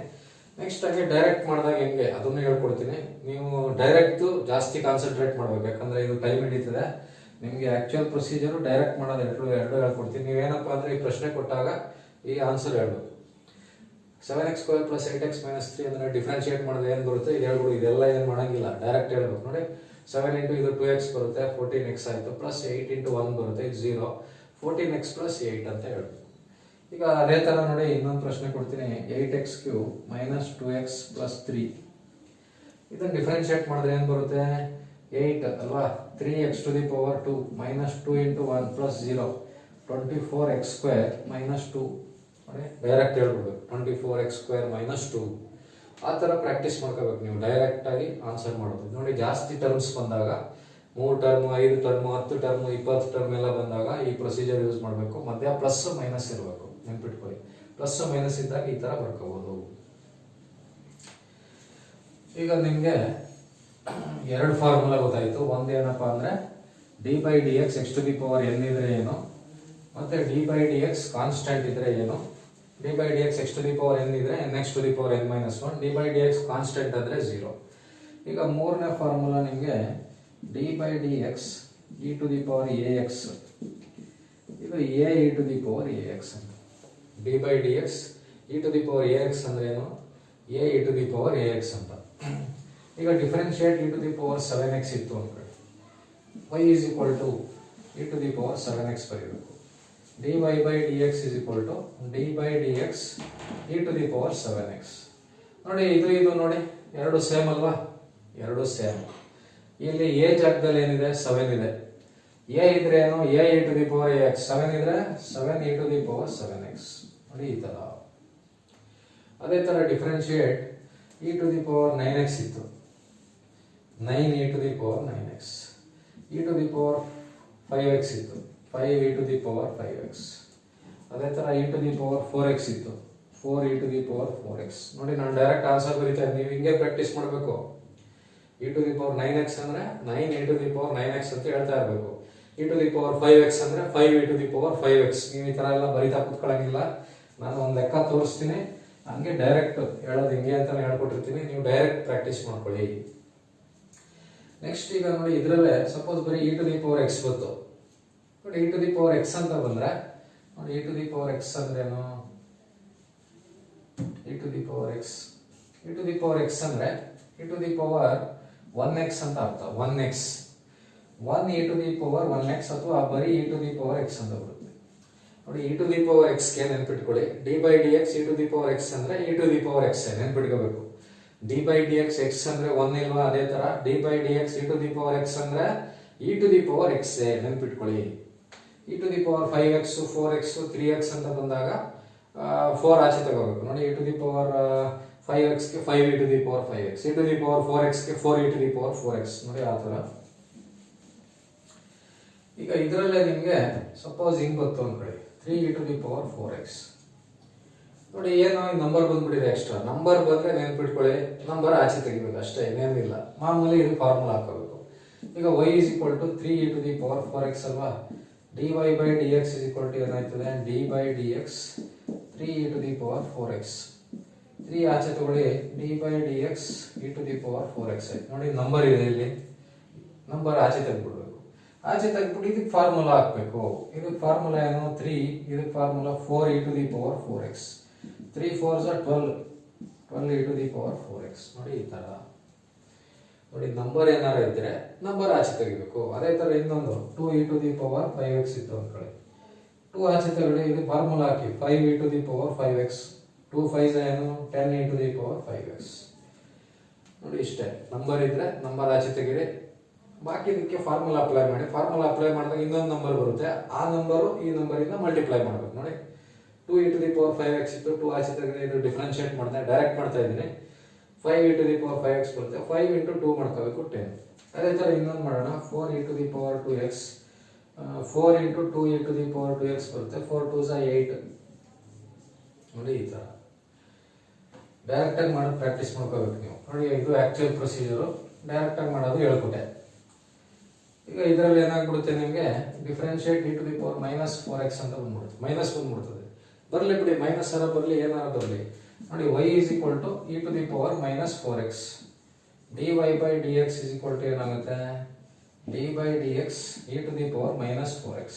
ನೆಕ್ಸ್ಟ್ ಹಾಗೆ ಡೈರೆಕ್ಟ್ ಮಾಡಿದಾಗ ಹೆಂಗೆ ಅದನ್ನು ಹೇಳ್ಕೊಡ್ತೀನಿ. ನೀವು ಡೈರೆಕ್ಟ್ ಜಾಸ್ತಿ ಕಾನ್ಸಂಟ್ರೇಟ್ ಮಾಡ್ಬೇಕು, ಯಾಕಂದ್ರೆ ಇದು ಟೈಮ್ ಹಿಡಿತದೆ. ನಿಮ್ಗೆ ಆಕ್ಚುಯಲ್ ಪ್ರೊಸೀಜರ್ ಡೈರೆಕ್ಟ್ ಮಾಡೋದು ಎರಡು ಹೇಳ್ಕೊಡ್ತೀನಿ. ನೀವೇನಪ್ಪಾ ಅಂದ್ರೆ ಈ ಪ್ರಶ್ನೆ ಕೊಟ್ಟಾಗ ಈ ಆನ್ಸರ್ ಹೇಳ್ಬೇಕು. 7x square plus 8x minus 3 ಅಂದ್ರೆ ಡಿಫ್ರೆನ್ಶಿಯೇಟ್ ಮಾಡಿದ್ರೆ ಏನು ಬರುತ್ತೆ ಇದು ಹೇಳ್ಬಿಡು. ಇದೆಲ್ಲ ಏನು ಮಾಡಂಗಿಲ್ಲ, ಡೈರೆಕ್ಟ್ ಹೇಳ್ಬೇಕು. ನೋಡಿ 7 ಇಂಟು ಇದು 2x ಬರುತ್ತೆ, 14x ಆಯಿತು, ಪ್ಲಸ್ 8 ಇಂಟು 1 ಬರುತ್ತೆ, ಇದು 0, 14x ಪ್ಲಸ್ 8 ಅಂತ ಹೇಳ್ಬೇಕು. ಈಗ ಅದೇ ಥರ ನೋಡಿ ಇನ್ನೊಂದು ಪ್ರಶ್ನೆ ಕೊಡ್ತೀನಿ. 8x cube minus 2x plus 3 ಇದನ್ನು ಡಿಫ್ರೆನ್ಶಿಯೇಟ್ ಮಾಡಿದ್ರೆ ಏನು ಬರುತ್ತೆ 8 ಅಲ್ವಾ. 3x to the power 2 minus 2 into 1 plus 0, 24x square minus 2. ನೋಡಿ ಡೈರೆಕ್ಟ್ ಹೇಳ್ಬಿಡ್ಬೇಕು 24x ಸ್ಕ್ವೇರ್ ಮೈನಸ್ 2. ಆ ಥರ ಪ್ರಾಕ್ಟೀಸ್ ಮಾಡ್ಕೋಬೇಕು ನೀವು ಡೈರೆಕ್ಟ್ ಆಗಿ ಆನ್ಸರ್ ಮಾಡೋದು. ನೋಡಿ ಜಾಸ್ತಿ ಟರ್ಮ್ಸ್ ಬಂದಾಗ 3 ಟರ್ಮ್ 5 ಟರ್ಮ್ 10 ಟರ್ಮ್ 20 ಟರ್ಮ್ ಎಲ್ಲ ಬಂದಾಗ ಈ ಪ್ರೊಸೀಜರ್ ಯೂಸ್ ಮಾಡಬೇಕು. ಮಧ್ಯ ಪ್ಲಸ್ ಮೈನಸ್ ಇರಬೇಕು, ನೆನ್ಪಿಟ್ಕೊಳ್ಳಿ. ಪ್ಲಸ್ ಮೈನಸ್ ಇದ್ದಾಗ ಈ ತರ ಬರ್ಕೋಬಹುದು. ಈಗ ನಿಮ್ಗೆ 2 ಫಾರ್ಮುಲಾ ಗೊತ್ತಾಯ್ತು. ಒಂದೇನಪ್ಪ ಅಂದ್ರೆ D by D X X to the power N ಇದ್ರೆ ಏನು, ಮತ್ತೆ D by D X constant ಇದ್ರೆ ಏನು. D by D X X to the power N ಇದ್ರೆ N X to the power N minus 1, D by D X constant ಅಂದ್ರೆ 0. ಈಗ ಮೂರನೇ formula ನಿಮ್ಗೆ D by D X E to the power A X, ಇದು A E to the power A x ಅಂತ. D by D X E to the power A x ಅಂದ್ರೆ ಏನು, a E to the power A x ಅಂತ. ಈಗ differentiate e to the power 7x ಇತ್ತು ಅನ್ಕೊಳ್ಳಿ. y is equal to e to the power 7x ಬರೀಬೇಕು. dy by dx is equal to d by dx e to the power 7x. ನೋಡಿ ಇದು ನೋಡಿ ಎರಡು same ಅಲ್ವಾ, ಎರಡು ಸೇಮ್. ಇಲ್ಲಿ a ಜಾಗದಲ್ಲಿ ಏನಿದೆ 7 ಇದೆ. a ಇದ್ರೆ ಏನು a e to the power ax, 7 ಇದ್ರೆ 7 e to the power 7x. ನೋಡಿ ಈ ತರ. ಅದೇ ತರ differentiate e to the power 9x ಇತ್ತು, 9 e to the power 9x. e to the power 5x ಇತ್ತು, 5 e to the power 5x. ಅದೇ ತರ e to the power 4x ಇತ್ತು, 4 e to the power 4x. ನೋಡಿ ನಾನು direct answer ಬರೀತಾ ಇದ್ದೀನಿ, ನೀವು ಹಿಂಗೆ ಪ್ರಾಕ್ಟೀಸ್ ಮಾಡಬೇಕು. e to the power 9x ಅಂದ್ರೆ 9 e to the power 9x ಅಂತ ಹೇಳ್ತಾ ಇರಬೇಕು. e to the power 5x ಅಂದ್ರೆ 5 e to the power 5x. ನೀವು ಈ ತರ ಎಲ್ಲ ಬರೀತಾ ಕೂತ್ಕೊಳ್ಳಂಗಿಲ್ಲ. ನಾನು ಒಂದು ಲೆಕ್ಕ ತೋರಿಸ್ತೀನಿ, ಹಂಗೆ ಡೈರೆಕ್ಟ್ ಹೇಳೋದು ಹಿಂಗೆ ಅಂತಾನೆ ಹೇಳ್ಕೊಟ್ಟಿರ್ತೀನಿ, ನೀವು ಡೈರೆಕ್ಟ್ ಪ್ರಾಕ್ಟೀಸ್ ಮಾಡ್ಕೊಳ್ಳಿ. ನೆಕ್ಸ್ಟ್ ಈಗ ನೋಡಿ ಇದರಲ್ಲೇ ಸಪೋಸ್ ಬರೀ e to the power x ಬಂತು. ನೋಡಿ e to the power x ಅಂತ ಬಂದ್ರೆ ನೋಡಿ e to the power x ಅಂದ್ರೇನು, e to the power x, e to the power x ಅಂದ್ರೆ e to the power 1x ಅಂತ ಅರ್ಥ. 1x 1 e to the power 1x ಅಥವಾ ಬರೀ e to the power x ಅಂತ ಬರುತ್ತೆ. ನೋಡಿ e to the power x ಗೆ ನೆನ್ಪಿಟ್ಕೊಳ್ಳಿ, d by dx e to the power x ಅಂದ್ರೆ e to the power x ನೆನ್ಪಿಟ್ಕೋಬೇಕು. d by dx x ಅಂದ್ರೆ 1 ಇಲ್ವಾ, ಅದೇ ತರ d by dx e to the power x ಅಂದ್ರೆ e to the power x ನೆನ್ಪಿಟ್ಕೊಳ್ಳಿ. e to the power 5x 4x 3x ಅಂತ ಬಂದಾಗ 4 ಆಚೆ ತಗೋಬೇಕು. ನೋಡಿ e to the power 5x ಗೆ 5 e to the power 5x, e to the power 4x ಗೆ 4 e to the power 4x. ನೋಡಿ ಆ ತರ. ಈಗ ಇದರಲ್ಲೇ ನಿಮಗೆ ಸಪೋಸ್ ಹಿಂಗ್ ಗೊತ್ತು ಅನ್ಕೊಳ್ಳಿ, 3 e to the power 4x. ನೋಡಿ ಏನೋ ನಂಬರ್ ಬಂದ್ಬಿಟ್ಟಿದೆ, ಎಕ್ಸ್ಟ್ರಾ ನಂಬರ್ ಬಂದ್ರೆ ನೆನ್ಪಿಟ್ಕೊಳ್ಳಿ, ನಂಬರ್ ಆಚೆ ತೆಗಿಬೇಕು ಅಷ್ಟೇ, ಇನ್ನೇನಿಲ್ಲ. ಮಾಮೂಲಿ ಇದು ಫಾರ್ಮುಲಾ ಹಾಕೋಬೇಕು. ಈಗ y is equal to 3 e to the power 4x ಅಲ್ವಾ. dy by dx is equal to ಏನಾಯ್ತದೆ, d by dx 3 e to the power 4x. 3 ಆಚೆ ತಗೊಳ್ಳಿ, d by dx e to the power 4x ಆಯ್ತು. ನೋಡಿ number ಇದೆ ಇಲ್ಲಿ, number ಆಚೆ ತೆಗೆದ್ಬಿಡ್ಬೇಕು. ಆಚೆ ತೆಗೆದ್ಬಿಟ್ಟು ಇದಕ್ಕೆ ಫಾರ್ಮುಲಾ ಹಾಕ್ಬೇಕು. ಇದಕ್ಕೆ ಫಾರ್ಮುಲಾ ಏನು, 3, ಇದಕ್ಕೆ formula 4 e to the power 4x. 3 4s are 12, 12 e to the power 4x. ನೋಡಿ ಈ ತರ. ನೋಡಿ ನಂಬರ್ ಏನಾರು ಇದ್ರೆ ನಂಬರ್ ಆಚೆ ತೆಗಿಬೇಕು. ಅದೇ ತರ ಇನ್ನೊಂದು 2 e to the power 5x ಇತ್ತು ಅಂದ್ಕೊಳ್ಳಿ, 2 ಆಚೆ ತಗೊಳ್ಳಿ, ಇದು formula hockey 5 e to the power 5x. 2 5s ಏನು 10 e to the power 5x. ನೋಡಿ ಇಷ್ಟೇ, ನಂಬರ್ ಇದ್ರೆ ನಂಬರ್ ಆಚೆ ತೆಗೀರಿ, ಬಾಕಿ ಇದಕ್ಕೆ ಫಾರ್ಮುಲಾ ಅಪ್ಲೈ ಮಾಡಿ. ಫಾರ್ಮುಲಾ ಅಪ್ಲೈ ಮಾಡಿದಾಗ ಇನ್ನೊಂದು ನಂಬರ್ ಬರುತ್ತೆ, ಆ ನಂಬರು ಈ ನಂಬರಿಂದ ಮಲ್ಟಿಪ್ಲೈ ಮಾಡಬೇಕು. ನೋಡಿ 2e⁴x ಇತ್ತು, 2 ಆಚೆ ತೆಗೆದ್ರೆ ಇದು ಡಿಫ್ರೆನ್ಶಿಯೇಟ್ ಮಾಡಿದೆ, ಡೈರೆಕ್ಟ್ ಮಾಡ್ತಾ ಇದ್ದೀನಿ. 5e⁴x ಬರುತ್ತೆ, 5 × 2 ಮಾಡ್ಕೋಬೇಕು 10. ಅದೇ ಥರ ಇನ್ನೊಂದು ಮಾಡೋಣ, 4e⁴2x, 4 × 2e⁴2x ಬರುತ್ತೆ, 4 2s 8. ನೋಡಿ ಈ ಥರ ಡೈರೆಕ್ಟಾಗಿ ಮಾಡೋದು ಪ್ರಾಕ್ಟೀಸ್ ಮಾಡ್ಕೋಬೇಕು ನೀವು. ನೋಡಿ ಇದು ಆ್ಯಕ್ಚುಯಲ್ ಪ್ರೊಸೀಜರು, ಡೈರೆಕ್ಟಾಗಿ ಮಾಡೋದು ಹೇಳ್ಕೊಟ್ಟೆ. ಈಗ ಇದರಲ್ಲಿ ಏನಾಗ್ಬಿಡುತ್ತೆ ನಿಮಗೆ, ಡಿಫ್ರೆನ್ಶಿಯೇಟ್ e⁻⁻4x ಅಂತ ಬಂದ್ಬಿಡುತ್ತೆ, ಮೈನಸ್ ಬಂದ್ಬಿಡ್ತದೆ. ಬರಲಿ ಬಿಡಿ, ಮೈನಸ್ ಅರ ಬರಲಿ, ಏನಾರ ಬರಲಿ. ನೋಡಿ y e⁻⁻4x, dy/dx ಏನಾಗುತ್ತೆ, d/dx e⁻⁻4x.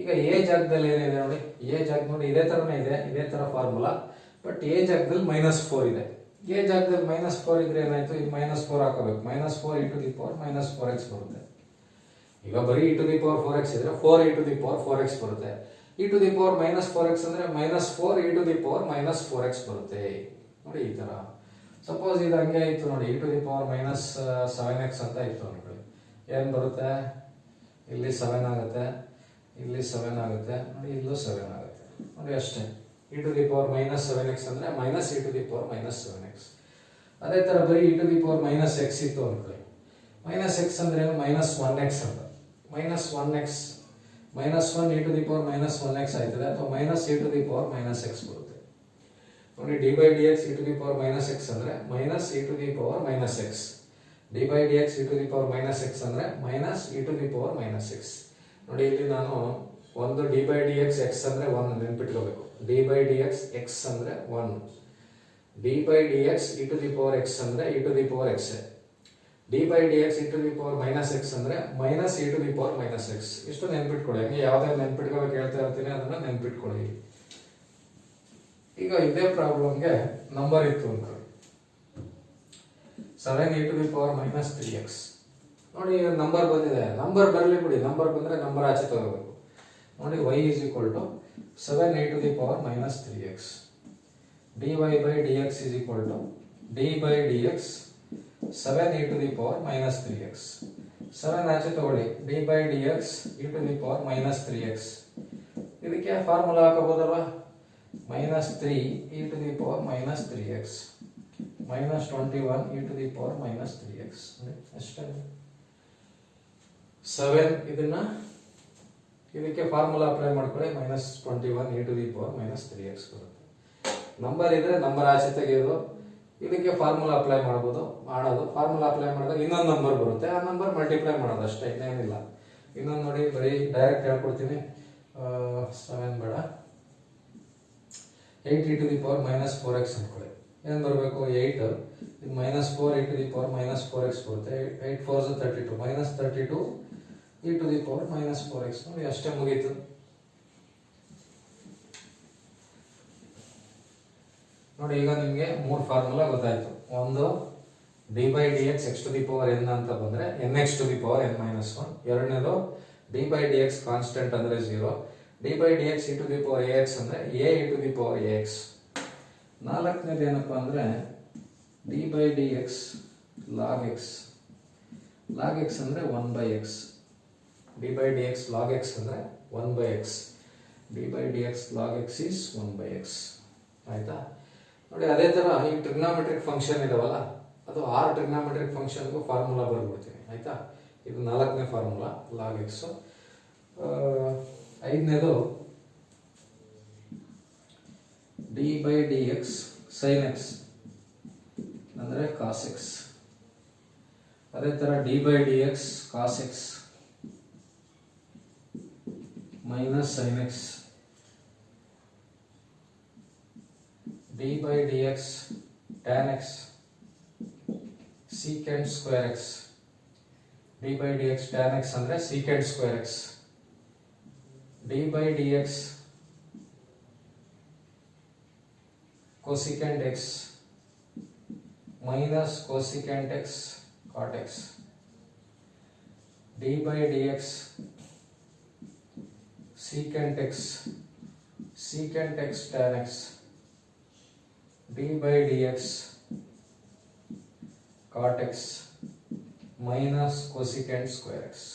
ಈಗ ಎ ಜಾಗದಲ್ಲಿ ಏನಿದೆ ನೋಡಿ, ಎ ಜಾಗ ನೋಡಿ ಇದೇ ಥರನೇ ಇದೆ, ಇದೇ ಥರ ಫಾರ್ಮುಲಾ, ಬಟ್ ಎ ಜಾಗದಲ್ಲಿ -4 ಇದೆ. ಎ ಜಾಗದಲ್ಲಿ -4 ಇದ್ರೆ ಏನಾಯ್ತು, ಇದು -4 ಹಾಕೋಬೇಕು, -4 e⁻⁻4x ಬರುತ್ತೆ. ಈಗ ಬರೀ e⁻⁴x ಇದ್ರೆ 4 e⁻⁴x ಬರುತ್ತೆ. e⁻⁻4x ಅಂದ್ರೆ -4 e⁻⁻4x ಬರುತ್ತೆ. ನೋಡಿ ಈ ತರ. ಸಪೋಸ್ ಇದು ಹಂಗೆ ಆಯ್ತು ನೋಡಿ, e⁻⁻7x ಅಂತ ಇತ್ತು ಅನ್ಕೊಳ್ಳಿ, ಏನ್ ಬರುತ್ತೆ, ಇಲ್ಲಿ 7 ಆಗುತ್ತೆ, ಇಲ್ಲಿ 7 ಆಗುತ್ತೆ, ನೋಡಿ ಇಲ್ಲೂ 7 ಆಗುತ್ತೆ. ನೋಡಿ ಅಷ್ಟೇ. e⁻⁻7x ಅಂದ್ರೆ -e⁻⁻7x. ಅದೇ ತರ ಬರೀ e⁻⁻x ಇತ್ತು ಅನ್ಕೊಳ್ಳಿ, -x ಅಂದ್ರೆ ಏನು, -1x ಅಂತ, -1x, -1 e⁻⁻1x ಆಯ್ತದೆ, ಅಥವಾ -e⁻⁻x ಬರುತ್ತೆ. ನೋಡಿ d/dx e⁻⁻x ಅಂದ್ರೆ -e⁻⁻x, d/dx e⁻⁻x ಅಂದ್ರೆ -e⁻⁻x. ನೋಡಿ ಇಲ್ಲಿ ನಾನು ಒಂದು d/dx x ಅಂದ್ರೆ 1 ನೆನ್ಪಿಟ್ಕೋಬೇಕು, d/dx x ಅಂದ್ರೆ 1, d/dx e⁻x ಅಂದ್ರೆ e⁻x, d/dx e⁻⁻x ಅಂದ್ರೆ -e⁻⁻x. ಇಷ್ಟು ನೆನ್ಪಿಟ್ಕೊಳ್ಳಿ. ಹಂಗೆ ಯಾವ್ದಾದ್ರು ನೆನ್ಪಿಟ್ಕೋಬೇಕು ಹೇಳ್ತಾ ಇರ್ತೀನಿ, ಅದನ್ನ ನೆನ್ಪಿಟ್ಕೊಳ್ಳಿ. ಈಗ ಇದೇ ಪ್ರಾಬ್ಲಮ್ಗೆ ನಂಬರ್ ಇತ್ತು ಅನ್ಕೊಳ್ಳಿ, 7e⁻⁻3x. ನೋಡಿ ನಂಬರ್ ಬಂದಿದೆ, ನಂಬರ್ ಬರಲಿ ಬಿಡಿ, ನಂಬರ್ ಬಂದ್ರೆ ನಂಬರ್ ಆಚೆ ತಗೋಬೇಕು. ನೋಡಿ y = 7e⁻⁻3x, dy/dx d/dx 7e⁻⁻3x. 7 ಆಚೆ ತಗೊಳ್ಳಿ, d/dx e⁻⁻3x. ಇದಕ್ಕೆ ಫಾರ್ಮುಲಾ ಹಾಕಬಹುದಲ್ವಾ, -3e⁻⁻3x, -21e⁻⁻3x. ಅಷ್ಟೇ. 7 ಇದಕ್ಕೆ ಫಾರ್ಮುಲಾ ಅಪ್ಲೈ ಮಾಡ್ಕೊಳ್ಳಿ, -21e⁻⁻3x ಬರುತ್ತೆ. ನಂಬರ್ ಇದ್ರೆ ನಂಬರ್ ಆಚೆ ತೆಗೆಯೋದು, ಇದಕ್ಕೆ ಫಾರ್ಮುಲಾ ಅಪ್ಲೈ ಮಾಡೋದು. ಫಾರ್ಮುಲಾ ಅಪ್ಲೈ ಮಾಡಿದಾಗ ಇನ್ನೊಂದು ನಂಬರ್ ಬರುತ್ತೆ, ಆ ನಂಬರ್ ಮಲ್ಟಿಪ್ಲೈ ಮಾಡೋದು ಅಷ್ಟೇ, ಇನ್ನೇನಿಲ್ಲ. ಇನ್ನೊಂದು ನೋಡಿ, ಬರೀ ಡೈರೆಕ್ಟ್ ಹೇಳ್ಕೊಡ್ತೀನಿ, 7 ಬೇಡ, 8e⁻⁻4x ಅನ್ಕೊಳ್ಳಿ. ಏನ್ ಬರಬೇಕು, 8, ಇದು -4 e⁻⁻4x ಬರುತ್ತೆ, 8 4s 32, -32 e⁻⁻4x. ನೋಡಿ ಅಷ್ಟೇ, ಮುಗೀತು. ನೋಡಿ ಈಗ ನಿಮಗೆ 3 ಫಾರ್ಮುಲಾ ಗೊತ್ತಾಯ್ತು. ಒಂದು d/dx x⁴n ಅಂತ ಬಂದ್ರೆ nx⁴n-1. ಎರಡನೇದು d/dx ಕಾನ್ಸ್ಟೆಂಟ್ ಅಂದ್ರೆ 0, d/dx e⁻⁴ax ಅಂದ್ರೆ a⁻⁴ax. ನಾಲ್ಕನೇದು ಏನಪ್ಪಾ ಅಂದ್ರೆ d/dx log x, log x ಅಂದ್ರೆ 1/x, d/dx log x ಅಂದ್ರೆ 1/x, d/dx log x is 1/x. ಆಯ್ತಾ? ನೋಡಿ ಅದೇ ತರ ಈ ಟ್ರಿಗ್ನಾಮೆಟ್ರಿಕ್ ಫಂಕ್ಷನ್ ಇದಾವಲ್ಲ, ಅದು 6 ಟ್ರಿಗ್ನಾಮೆಟ್ರಿಕ್ ಫಂಕ್ಷನ್ಗೂ ಫಾರ್ಮುಲಾ ಬರ್ಬಿಡ್ತೀನಿ. ಆಯ್ತಾ? ಇದು 4ನೇ formula log x. 5ನೇದು d/dx sin x ಅಂದ್ರೆ cos x. ಅದೇ ತರ d/dx cos x minus sin x, d/dx tan x secant square x, d/dx tan x ಅಂದ್ರೆ secant square x, d/dx cosecant x minus cosecant x cot x, d/dx secant x tan x, d/dx cot x minus cosecant square X.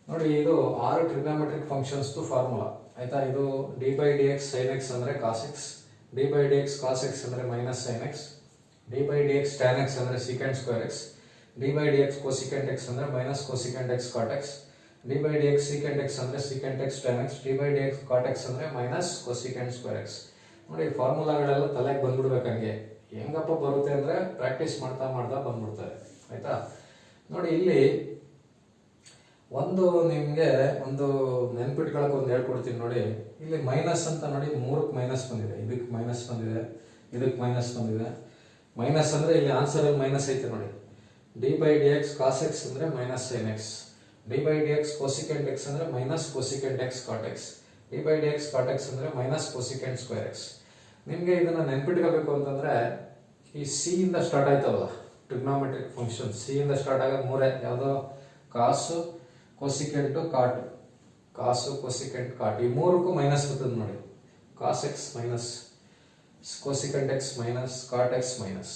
ನೋಡಿ ಇದು 6 trigonometric functions formula ಆಯ್ತಾ. ಇದು D by D X sine X ಅಂದ್ರೆ cos X, D by D X cos X ಅಂದ್ರೆ minus sine X, D by D X tan X ಅಂದ್ರೆ secant square X, D by D X cosecant X ಅಂದ್ರೆ minus cosecant X cot X, D by D X secant X ಅಂದ್ರೆ secant X tan X, D by D x cot x ಅಂದ್ರೆ minus cosecant square X. ನೋಡಿ ಫಾರ್ಮುಲಾಗಳೆಲ್ಲ ತಲೆಗೆ ಬಂದ್ಬಿಡ್ಬೇಕು. ಹಂಗೆ ಹೆಂಗಪ್ಪ ಬರುತ್ತೆ ಅಂದ್ರೆ practice ಮಾಡ್ತಾ ಮಾಡ್ತಾ ಬಂದ್ಬಿಡ್ತಾರೆ ಆಯ್ತಾ. ನೋಡಿ ಇಲ್ಲಿ ನಿಮ್ಗೆ ಒಂದು ನೆನ್ಪಿಟ್ಕೊಳಕ್ ಒಂದು ಹೇಳ್ಕೊಡ್ತೀನಿ. ನೋಡಿ ಇಲ್ಲಿ ಮೈನಸ್ ಅಂತ ನೋಡಿ 3ಕ್ಕೆ ಮೈನಸ್ ಬಂದಿದೆ, ಇದಕ್ಕೆ ಮೈನಸ್ ಬಂದಿದೆ, ಇದಕ್ಕೆ ಮೈನಸ್ ಬಂದಿದೆ. ಮೈನಸ್ ಅಂದ್ರೆ ಇಲ್ಲಿ ಆನ್ಸರ್ ಅಲ್ಲಿ ಮೈನಸ್ ಐತೆ ನೋಡಿ. D by D X cos X ಅಂದ್ರೆ minus sine X, D by D X cosecant X ಅಂದ್ರೆ minus cosecant X cot X, D by D x cot x ಅಂದ್ರೆ ಮೈನಸ್ ಕೊಸಿಕೆಂಟ್ ಸ್ಕ್ವೇರ್ ಎಕ್ಸ್. ನಿಮ್ಗೆ ಇದನ್ನ ನೆನ್ಪಿಟ್ಕೋಬೇಕು ಅಂತಂದ್ರೆ ಈ ಸಿ ಇಂದ start ಆಯ್ತವಲ್ಲ ಟ್ರಿಗ್ನೋಮೆಟ್ರಿಕ್ ಫಂಕ್ಷನ್, ಸಿ ಇಂದ ಸ್ಟಾರ್ಟ್ ಆಗೋದು 3 ಯಾವ್ದೋ ಕಾಸು ಕೊಸಿಕೆಂಟು ಕಾಟ್, ಕಾಸು ಕೊಸಿಕೆಂಟ್ ಕಾಟ್, ಈ 3ಕ್ಕೂ ಮೈನಸ್ ಬರ್ತದೆ ನೋಡಿ. Cos x minus cosecant x minus cot x minus.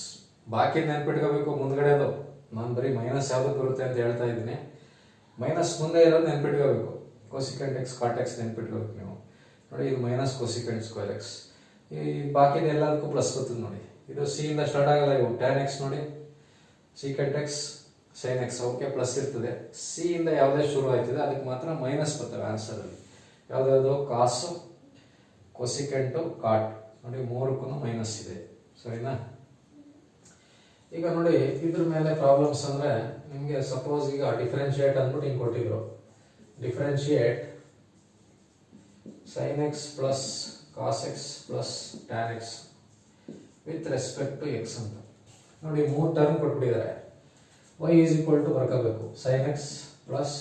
ಬಾಕಿ ನೆನ್ಪಿಟ್ಕೋಬೇಕು ಮುಂದ್ಗಡೆ ಅದು. ನಾನು ಬರೀ ಮೈನಸ್ ಯಾವ್ದು ಬರುತ್ತೆ ಅಂತ ಹೇಳ್ತಾ ಇದ್ದೀನಿ. ಮೈನಸ್ ಮುಂದೆ ಇರೋದು ನೆನ್ಪಿಟ್ಕೋಬೇಕು. ಕೊಸಿಕೆಂಟ್ ಎಕ್ಸ್ ಕಾಟ್ ಎಕ್ಸ್ ನೆನ್ಪಿಟ್ಕೋಬೇಕು ನೀವು. ನೋಡಿ ಇದು ಮೈನಸ್ ಕೊಸಿಕೆಂಟ್ ಸ್ಕ್ವೇರ್ ಎಕ್ಸ್, ಈ ಬಾಕಿದ ಎಲ್ಲದಕ್ಕೂ ಪ್ಲಸ್ ಬರ್ತದೆ ನೋಡಿ. ಇದು ಸಿ ಇಂದ ಸ್ಟಾರ್ಟ್ ಆಗಲ್ಲ. ಇವು ಟ್ಯಾನ್ ಎಕ್ಸ್ ನೋಡಿ, secant x sine x okay plus ಇರ್ತದೆ. ಸಿ ಇಂದ ಯಾವುದೇ ಶುರು ಆಯ್ತದೆ ಅದಕ್ಕೆ ಮಾತ್ರ ಮೈನಸ್ ಬರ್ತವೆ ಆನ್ಸರ್ ಅಲ್ಲಿ. ಯಾವ್ದಾದ್ರು ಕಾಸು ಕೊಸಿಕೆಂಟು ಕಾಟ್ ನೋಡಿ 3ಕ್ಕೂ ಮೈನಸ್ ಇದೆ. ಸರಿನಾ? ಈಗ ನೋಡಿ ಇದ್ರ ಮೇಲೆ ಪ್ರಾಬ್ಲಮ್ಸ್ ಅಂದ್ರೆ ನಿಮ್ಗೆ ಸಪೋಸ್ ಈಗ ಡಿಫರೆನ್ಶಿಯೇಟ್ ಅಂದ್ಬಿಟ್ಟು ಹಿಂಗೆ ಕೊಟ್ಟಿದ್ರು. Differentiate sin x plus cos x plus tan x with respect to x ಅಂತ ನೋಡಿ 3 ಟರ್ಮ್ ಕೊಟ್ಬಿಟ್ಟಿದ್ದಾರೆ. y is equal to ಬರ್ಕೋಬೇಕು sin x plus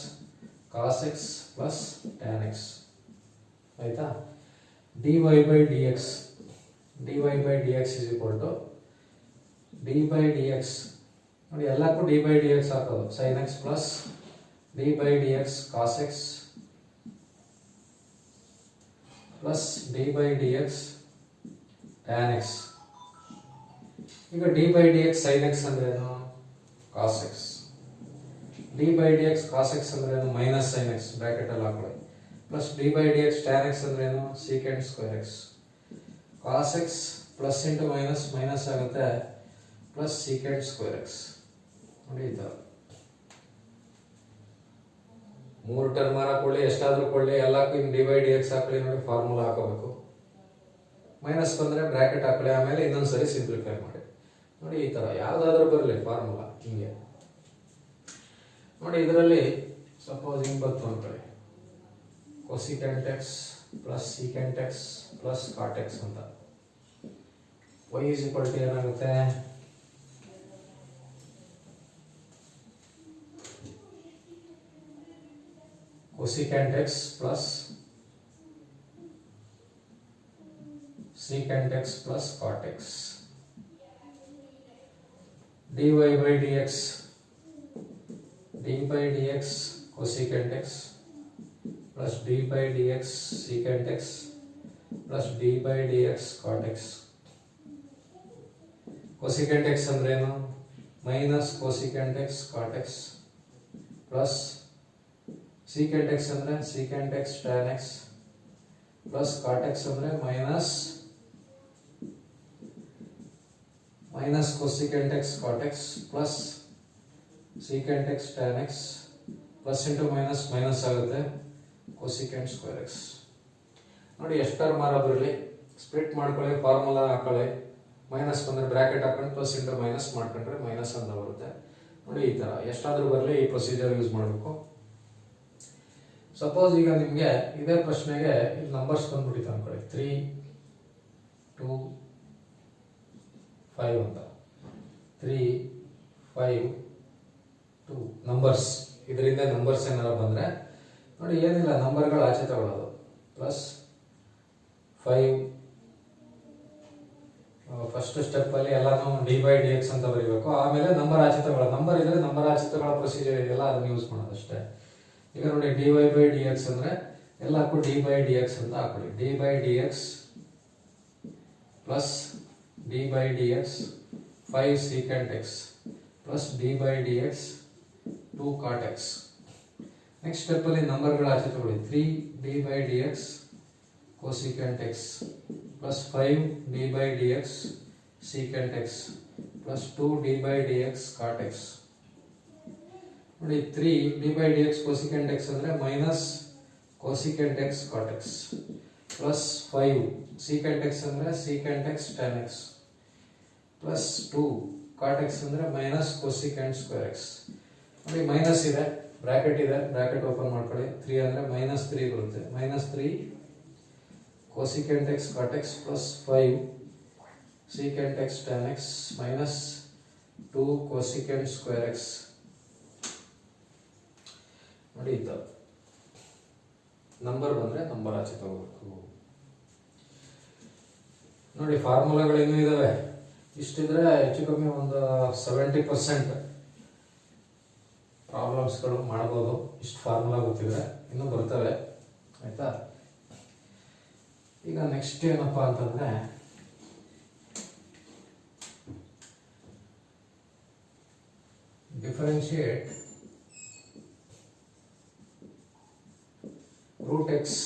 cos x plus tan x ಆಯ್ತಾ. dy by dx is equal to d by dx ನೋಡಿ ಎಲ್ಲಕ್ಕೂ d by dx ಹಾಕೋದು. sin x plus d by dx cos x plus d by dx tan x. ಈಗ d by dx sin x ಅಂದ್ರೆ ಏನು? cos x. d by dx cos x ಅಂದ್ರೆ ಏನು? Minus sin x bracket ಅಲ್ಲಿ ಹಾಕೊಳ್ಳಿ. Plus d by dx tan x ಅಂದ್ರೆ ಏನು? secant square x. cos x plus into minus minus ಆಗುತ್ತೆ plus secant square x. ನೋಡಿ ಈ ತರ 3 ಟರ್ಮ್ ಹಾಕೊಳ್ಳಿ, ಎಷ್ಟಾದ್ರೂ ಕೊಳ್ಳಿ, ಎಲ್ಲಕ್ಕೂ ಹಿಂಗೆ ಡಿ ಬೈ ಡಿ ಎಕ್ಸ್ ಹಾಕೊಳ್ಳಿ. ನೋಡಿ ಫಾರ್ಮುಲಾ ಹಾಕೋಬೇಕು. ಮೈನಸ್ ಬಂದ್ರೆ ಬ್ರಾಕೆಟ್ ಹಾಕೊಳ್ಳಿ, ಆಮೇಲೆ ಇನ್ನೊಂದ್ಸರಿ ಸಿಂಪ್ಲಿಫೈ ಮಾಡಿ. ನೋಡಿ ಈ ತರ ಯಾವ್ದಾದ್ರೂ ಬರಲಿ ಫಾರ್ಮುಲಾ ಹಿಂಗೆ. ನೋಡಿ ಇದರಲ್ಲಿ ಸಪೋಸ್ ಹಿಂಗ್ ಬಂತು ಅನ್ಕೊಳ್ಳಿ, cosecant x plus secant x plus cot x ಅಂತ. y is equal to ಏನಾಗುತ್ತೆ? cosecant x plus secant x plus cot x. dy by dx cosecant x plus d by dx secant x plus d by dx cot x. cosecant x ಅಂದ್ರೆ ಏನು? Minus cosecant x cot x plus secant x ಅಂದ್ರೆ secant x tan x plus cot x ಅಂದ್ರೆ minus cosecant x cot x plus secant x tan x plus into minus minus ಆಗುತ್ತೆ cosecant square x. ನೋಡಿ ಎಷ್ಟು term ಬರಲಿ split ಮಾಡ್ಕೊಳ್ಳಿ, formula ಹಾಕೊಳ್ಳಿ. Minus ಬಂದ್ರೆ bracket ಹಾಕೊಂಡು ಪ್ಲಸ್ ಇಂಟು ಮೈನಸ್ ಮಾಡ್ಕೊಂಡ್ರೆ ಮೈನಸ್ ಅಂತ ಬರುತ್ತೆ. ನೋಡಿ ಈ ತರ ಎಷ್ಟಾದ್ರೂ ಬರಲಿ ಈ ಪ್ರೊಸೀಜರ್ ಯೂಸ್ ಮಾಡಬೇಕು. ಸಪೋಸ್ ಈಗ ನಿಮ್ಗೆ ಇದೇ ಪ್ರಶ್ನೆಗೆ ಇಲ್ಲಿ ನಂಬರ್ಸ್ ಬಂದ್ಬಿಟ್ಟಿತ್ತು ಅನ್ಕೊಳ್ಳಿ, 3 2 5 ಅಂತ. 3 5 2 ನಂಬರ್ಸ್. ಇದರಿಂದ ನಂಬರ್ಸ್ ಏನಾರ ಬಂದ್ರೆ ನೋಡಿ ಏನಿಲ್ಲ, ನಂಬರ್ಗಳು ಆಚೆ ತಗೊಳ್ಳೋದು. ಪ್ಲಸ್ 5 ಫಸ್ಟ್ ಸ್ಟೆಪ್ ಅಲ್ಲಿ ಎಲ್ಲಾನು ಡಿ ಬೈ ಡಿ ಎಕ್ಸ್ ಅಂತ ಬರೀಬೇಕು. ಆಮೇಲೆ ನಂಬರ್ ಆಚೆ ತಗೊಳ್ಳೋದು. ನಂಬರ್ ಇದ್ರೆ ನಂಬರ್ ಆಚೆ ತಗೊಳ್ಳೋ ಪ್ರೊಸೀಜರ್ ಇದೆಯಲ್ಲ ಅದನ್ನ ಯೂಸ್ ಮಾಡೋದು ಅಷ್ಟೇ. ಈಗ ನೋಡಿ d y by D x ಅಂದ್ರೆ ಎಲ್ಲಕ್ಕೂ ಡಿ ಬೈ ಡಿ ಎಕ್ಸ್ ಅಂತ ಹಾಕೊಳ್ಳಿ. D by D x plus d by D x 5 secant x plus d by D x 2 cot x. Next ಸ್ಟೆಪ್ಪಲ್ಲಿ ನಂಬರ್ಗಳ ಆಚೆ ತಗೊಳ್ಳಿ. 3 d by D x cosecant x plus 5 d by D X secant x plus 2 d by D x cot x. ನೋಡಿ 3 d by D x cosecant x ಅಂದರೆ minus cosecant x cot x plus 5 secant x ಅಂದರೆ secant X tan x plus 2 cot x ಅಂದರೆ minus cosecant square X. ನೋಡಿ minus ಇದೆ, bracket ಇದೆ, bracket open ಮಾಡ್ಕೊಳ್ಳಿ. 3 ಅಂದರೆ minus 3 ಬರುತ್ತೆ. Minus 3 cosecant x cot x plus 5 secant X tan x minus 2 cosecant square X. ನೋಡಿ ಇದ್ದ ನಂಬರ್ ಬಂದರೆ ನಂಬರ್ ಆಚೆ ತಗೋಬೇಕು. ನೋಡಿ ಫಾರ್ಮುಲಾಗಳೇನು ಇದಾವೆ, ಇಷ್ಟಿದ್ರೆ ಹೆಚ್ಚು ಕಮ್ಮಿ ಒಂದು 70% ಪ್ರಾಬ್ಲಮ್ಸ್ಗಳು ಮಾಡ್ಬೋದು. ಇಷ್ಟು ಫಾರ್ಮುಲಾ ಗೊತ್ತಿದ್ರೆ ಇನ್ನೂ ಬರ್ತವೆ, ಆಯ್ತಾ. ಈಗ ನೆಕ್ಸ್ಟ್ ಏನಪ್ಪ ಅಂತಂದ್ರೆ ಡಿಫರೆನ್ಶಿಯೇಟ್ ರೂಟ್ ಎಕ್ಸ್.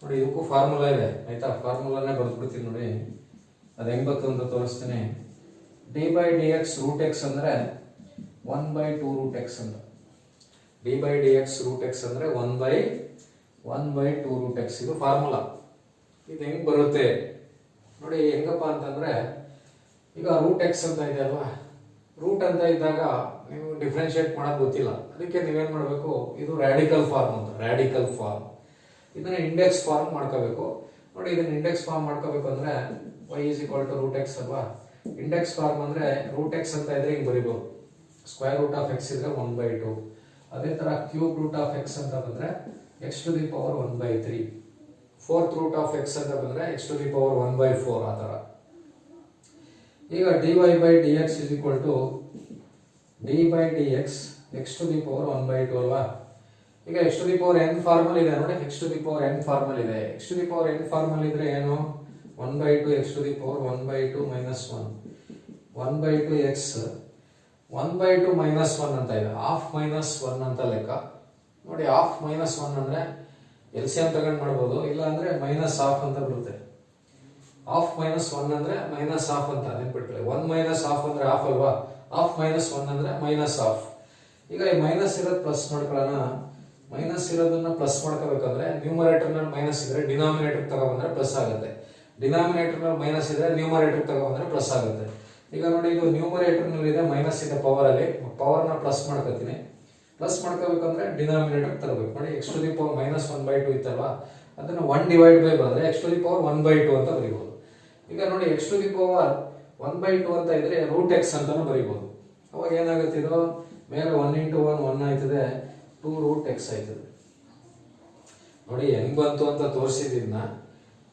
ನೋಡಿ ಇದಕ್ಕೂ ಫಾರ್ಮುಲಾ ಇದೆ, ಆಯ್ತಾ. ಫಾರ್ಮುಲಾನೇ ಬರ್ದ್ಬಿಡ್ತೀನಿ ನೋಡಿ, ಅದು ಹೆಂಗ್ ಬರ್ತದೆ ಅಂತ ತೋರಿಸ್ತೀನಿ. D by D x root x ಅಂದರೆ 1/2 ರೂಟ್ ಎಕ್ಸ್ ಅಂತ. D by D x root x ಅಂದರೆ 1/2 ರೂಟ್ ಎಕ್ಸ್. ಇದು ಫಾರ್ಮುಲಾ. ಇದು ಹೆಂಗ್ ಬರುತ್ತೆ ನೋಡಿ, ಹೆಂಗಪ್ಪ ಅಂತಂದ್ರೆ ಈಗ ರೂಟ್ ಎಕ್ಸ್ ಅಂತ ಇದೆ ಅಲ್ವಾ, ರೂಟ್ ಅಂತ ಇದ್ದಾಗ ನೀವು ಡಿಫ್ರೆನ್ಶಿಯೇಟ್ ಮಾಡೋದು ಗೊತ್ತಿಲ್ಲ, ಅದಕ್ಕೆ ನೀವೇನ್ ಮಾಡಬೇಕು, ಇದು ರ್ಯಾಡಿಕಲ್ ಫಾರ್ಮ್ ಅಂತ. ರ್ಯಾಡಿಕಲ್ ಫಾರ್ಮ್ ಇದನ್ನ ಇಂಡೆಕ್ಸ್ ಫಾರ್ಮ್ ಮಾಡ್ಕೋಬೇಕು. ನೋಡಿ ಇದನ್ನ ಇಂಡೆಕ್ಸ್ ಫಾರ್ಮ್ ಮಾಡ್ಕೋಬೇಕು ಅಂದ್ರೆ y is equal to root x ಅಲ್ವಾ. ಇಂಡೆಕ್ಸ್ ಫಾರ್ಮ್ ಅಂದ್ರೆ ರೂಟ್ ಎಕ್ಸ್ ಅಂತ ಇದ್ರೆ ಹಿಂಗ್ ಬರಿಬಹುದು, ಸ್ಕ್ವೇರ್ ರೂಟ್ ಆಫ್ ಎಕ್ಸ್ ಇದ್ರೆ 1/2. ಅದೇ ತರ ಕ್ಯೂಬ್ ರೂಟ್ ಆಫ್ ಎಕ್ಸ್ ಅಂತ ಬಂದ್ರೆ x to the power 1/3. Fourth root of x ಅಂತ ಬಂದ್ರೆ x to the power 1/4. ಆ ತರ. ಈಗ dy by dx is equal to d by dx x to the power 1/2 ಅಲ್ವಾ. ಈಗ x to the power n formal ಇದೆ ನೋಡಿ, x to the power n formal ಇದೆ. x to the power n formal ಇದ್ರೆ ಏನು, 1/2 x to the power 1/2 minus 1 1/2 x 1/2 minus 1 ಅಂತ ಇದೆ. Half minus 1 ಅಂತ ಲೆಕ್ಕ ನೋಡಿ. ಹಾಫ್ ಮೈನಸ್ 1 ಅಂದ್ರೆ LCM ತಗೊಂಡು ಮಾಡ್ಬೋದು, ಇಲ್ಲ ಅಂದ್ರೆ ಮೈನಸ್ ಹಾಫ್ ಅಂತ ಬರುತ್ತೆ. ಹಾಫ್ ಮೈನಸ್ 1 ಅಂದ್ರೆ ಮೈನಸ್ ಹಾಫ್ ಅಂತ ನೆನ್ಪಿಟ್ಕೊಳ್ಳಿ. 1 ಮೈನಸ್ ಹಾಫ್ ಅಂದ್ರೆ ಹಾಫ್ ಅಲ್ವಾ, ಹಾಫ್ ಮೈನಸ್ 1 ಅಂದ್ರೆ ಮೈನಸ್ ಹಾಫ್. ಈಗ ಈ ಮೈನಸ್ ಇರೋದು ಪ್ಲಸ್ ಮಾಡ್ಕೊಳ್ಳೋಣ. ಮೈನಸ್ ಇರೋದನ್ನ ಪ್ಲಸ್ ಮಾಡ್ಕೋಬೇಕಂದ್ರೆ ನ್ಯೂಮರೇಟರ್ ನಲ್ಲಿ ಮೈನಸ್ ಇದ್ರೆ ಡಿನಾಮಿನೇಟರ್ ತಗೊಬಂದ್ರೆ ಪ್ಲಸ್ ಆಗುತ್ತೆ, ಡಿನಾಮಿನೇಟರ್ ನಲ್ಲಿ ಮೈನಸ್ ಇದ್ರೆ ನ್ಯೂಮರೇಟರ್ ತಗೊಬಂದ್ರೆ ಪ್ಲಸ್ ಆಗುತ್ತೆ. ಈಗ ನೋಡಿ ಇದು ನ್ಯೂಮರೇಟರ್ ನಲ್ಲಿ ಇದೆ, ಮೈನಸ್ ಇದೆ ಪವರ್ ಅಲ್ಲಿ, ಪವರ್ ನ ಪ್ಲಸ್ ಮಾಡ್ಕೋತೀನಿ. ಪ್ಲಸ್ ಮಾಡ್ಕೋಬೇಕಂದ್ರೆ ಡಿನಾಮಿನೇಟರ್ ತರಬೇಕು. ನೋಡಿ x to the power minus 1/2 ಇತ್ತಲ್ವಾ, ಅದನ್ನ 1 ಡಿವೈಡ್ ಬೈ ಬಂದ್ರೆ x to the power 1/2 ಅಂತ ಬರೀಬಹುದು. ಈಗ ನೋಡಿ x to the power 1/2 ಅಂತ ಇದ್ರೆ ರೂಟ್ ಎಕ್ಸ್ ಅಂತಾನು ಬರೀಬಹುದು. ಅವಾಗ ಏನಾಗುತ್ತೆ, ಇದು ಮೇಲೆ 1 into 1 1 ಆಯ್ತದೆ, 2 ರೂಟ್ ಎಕ್ಸ್ ಆಯ್ತದೆ. ನೋಡಿ ಹೆಂಗ್ ಬಂತು ಅಂತ ತೋರಿಸಿದ್ನ,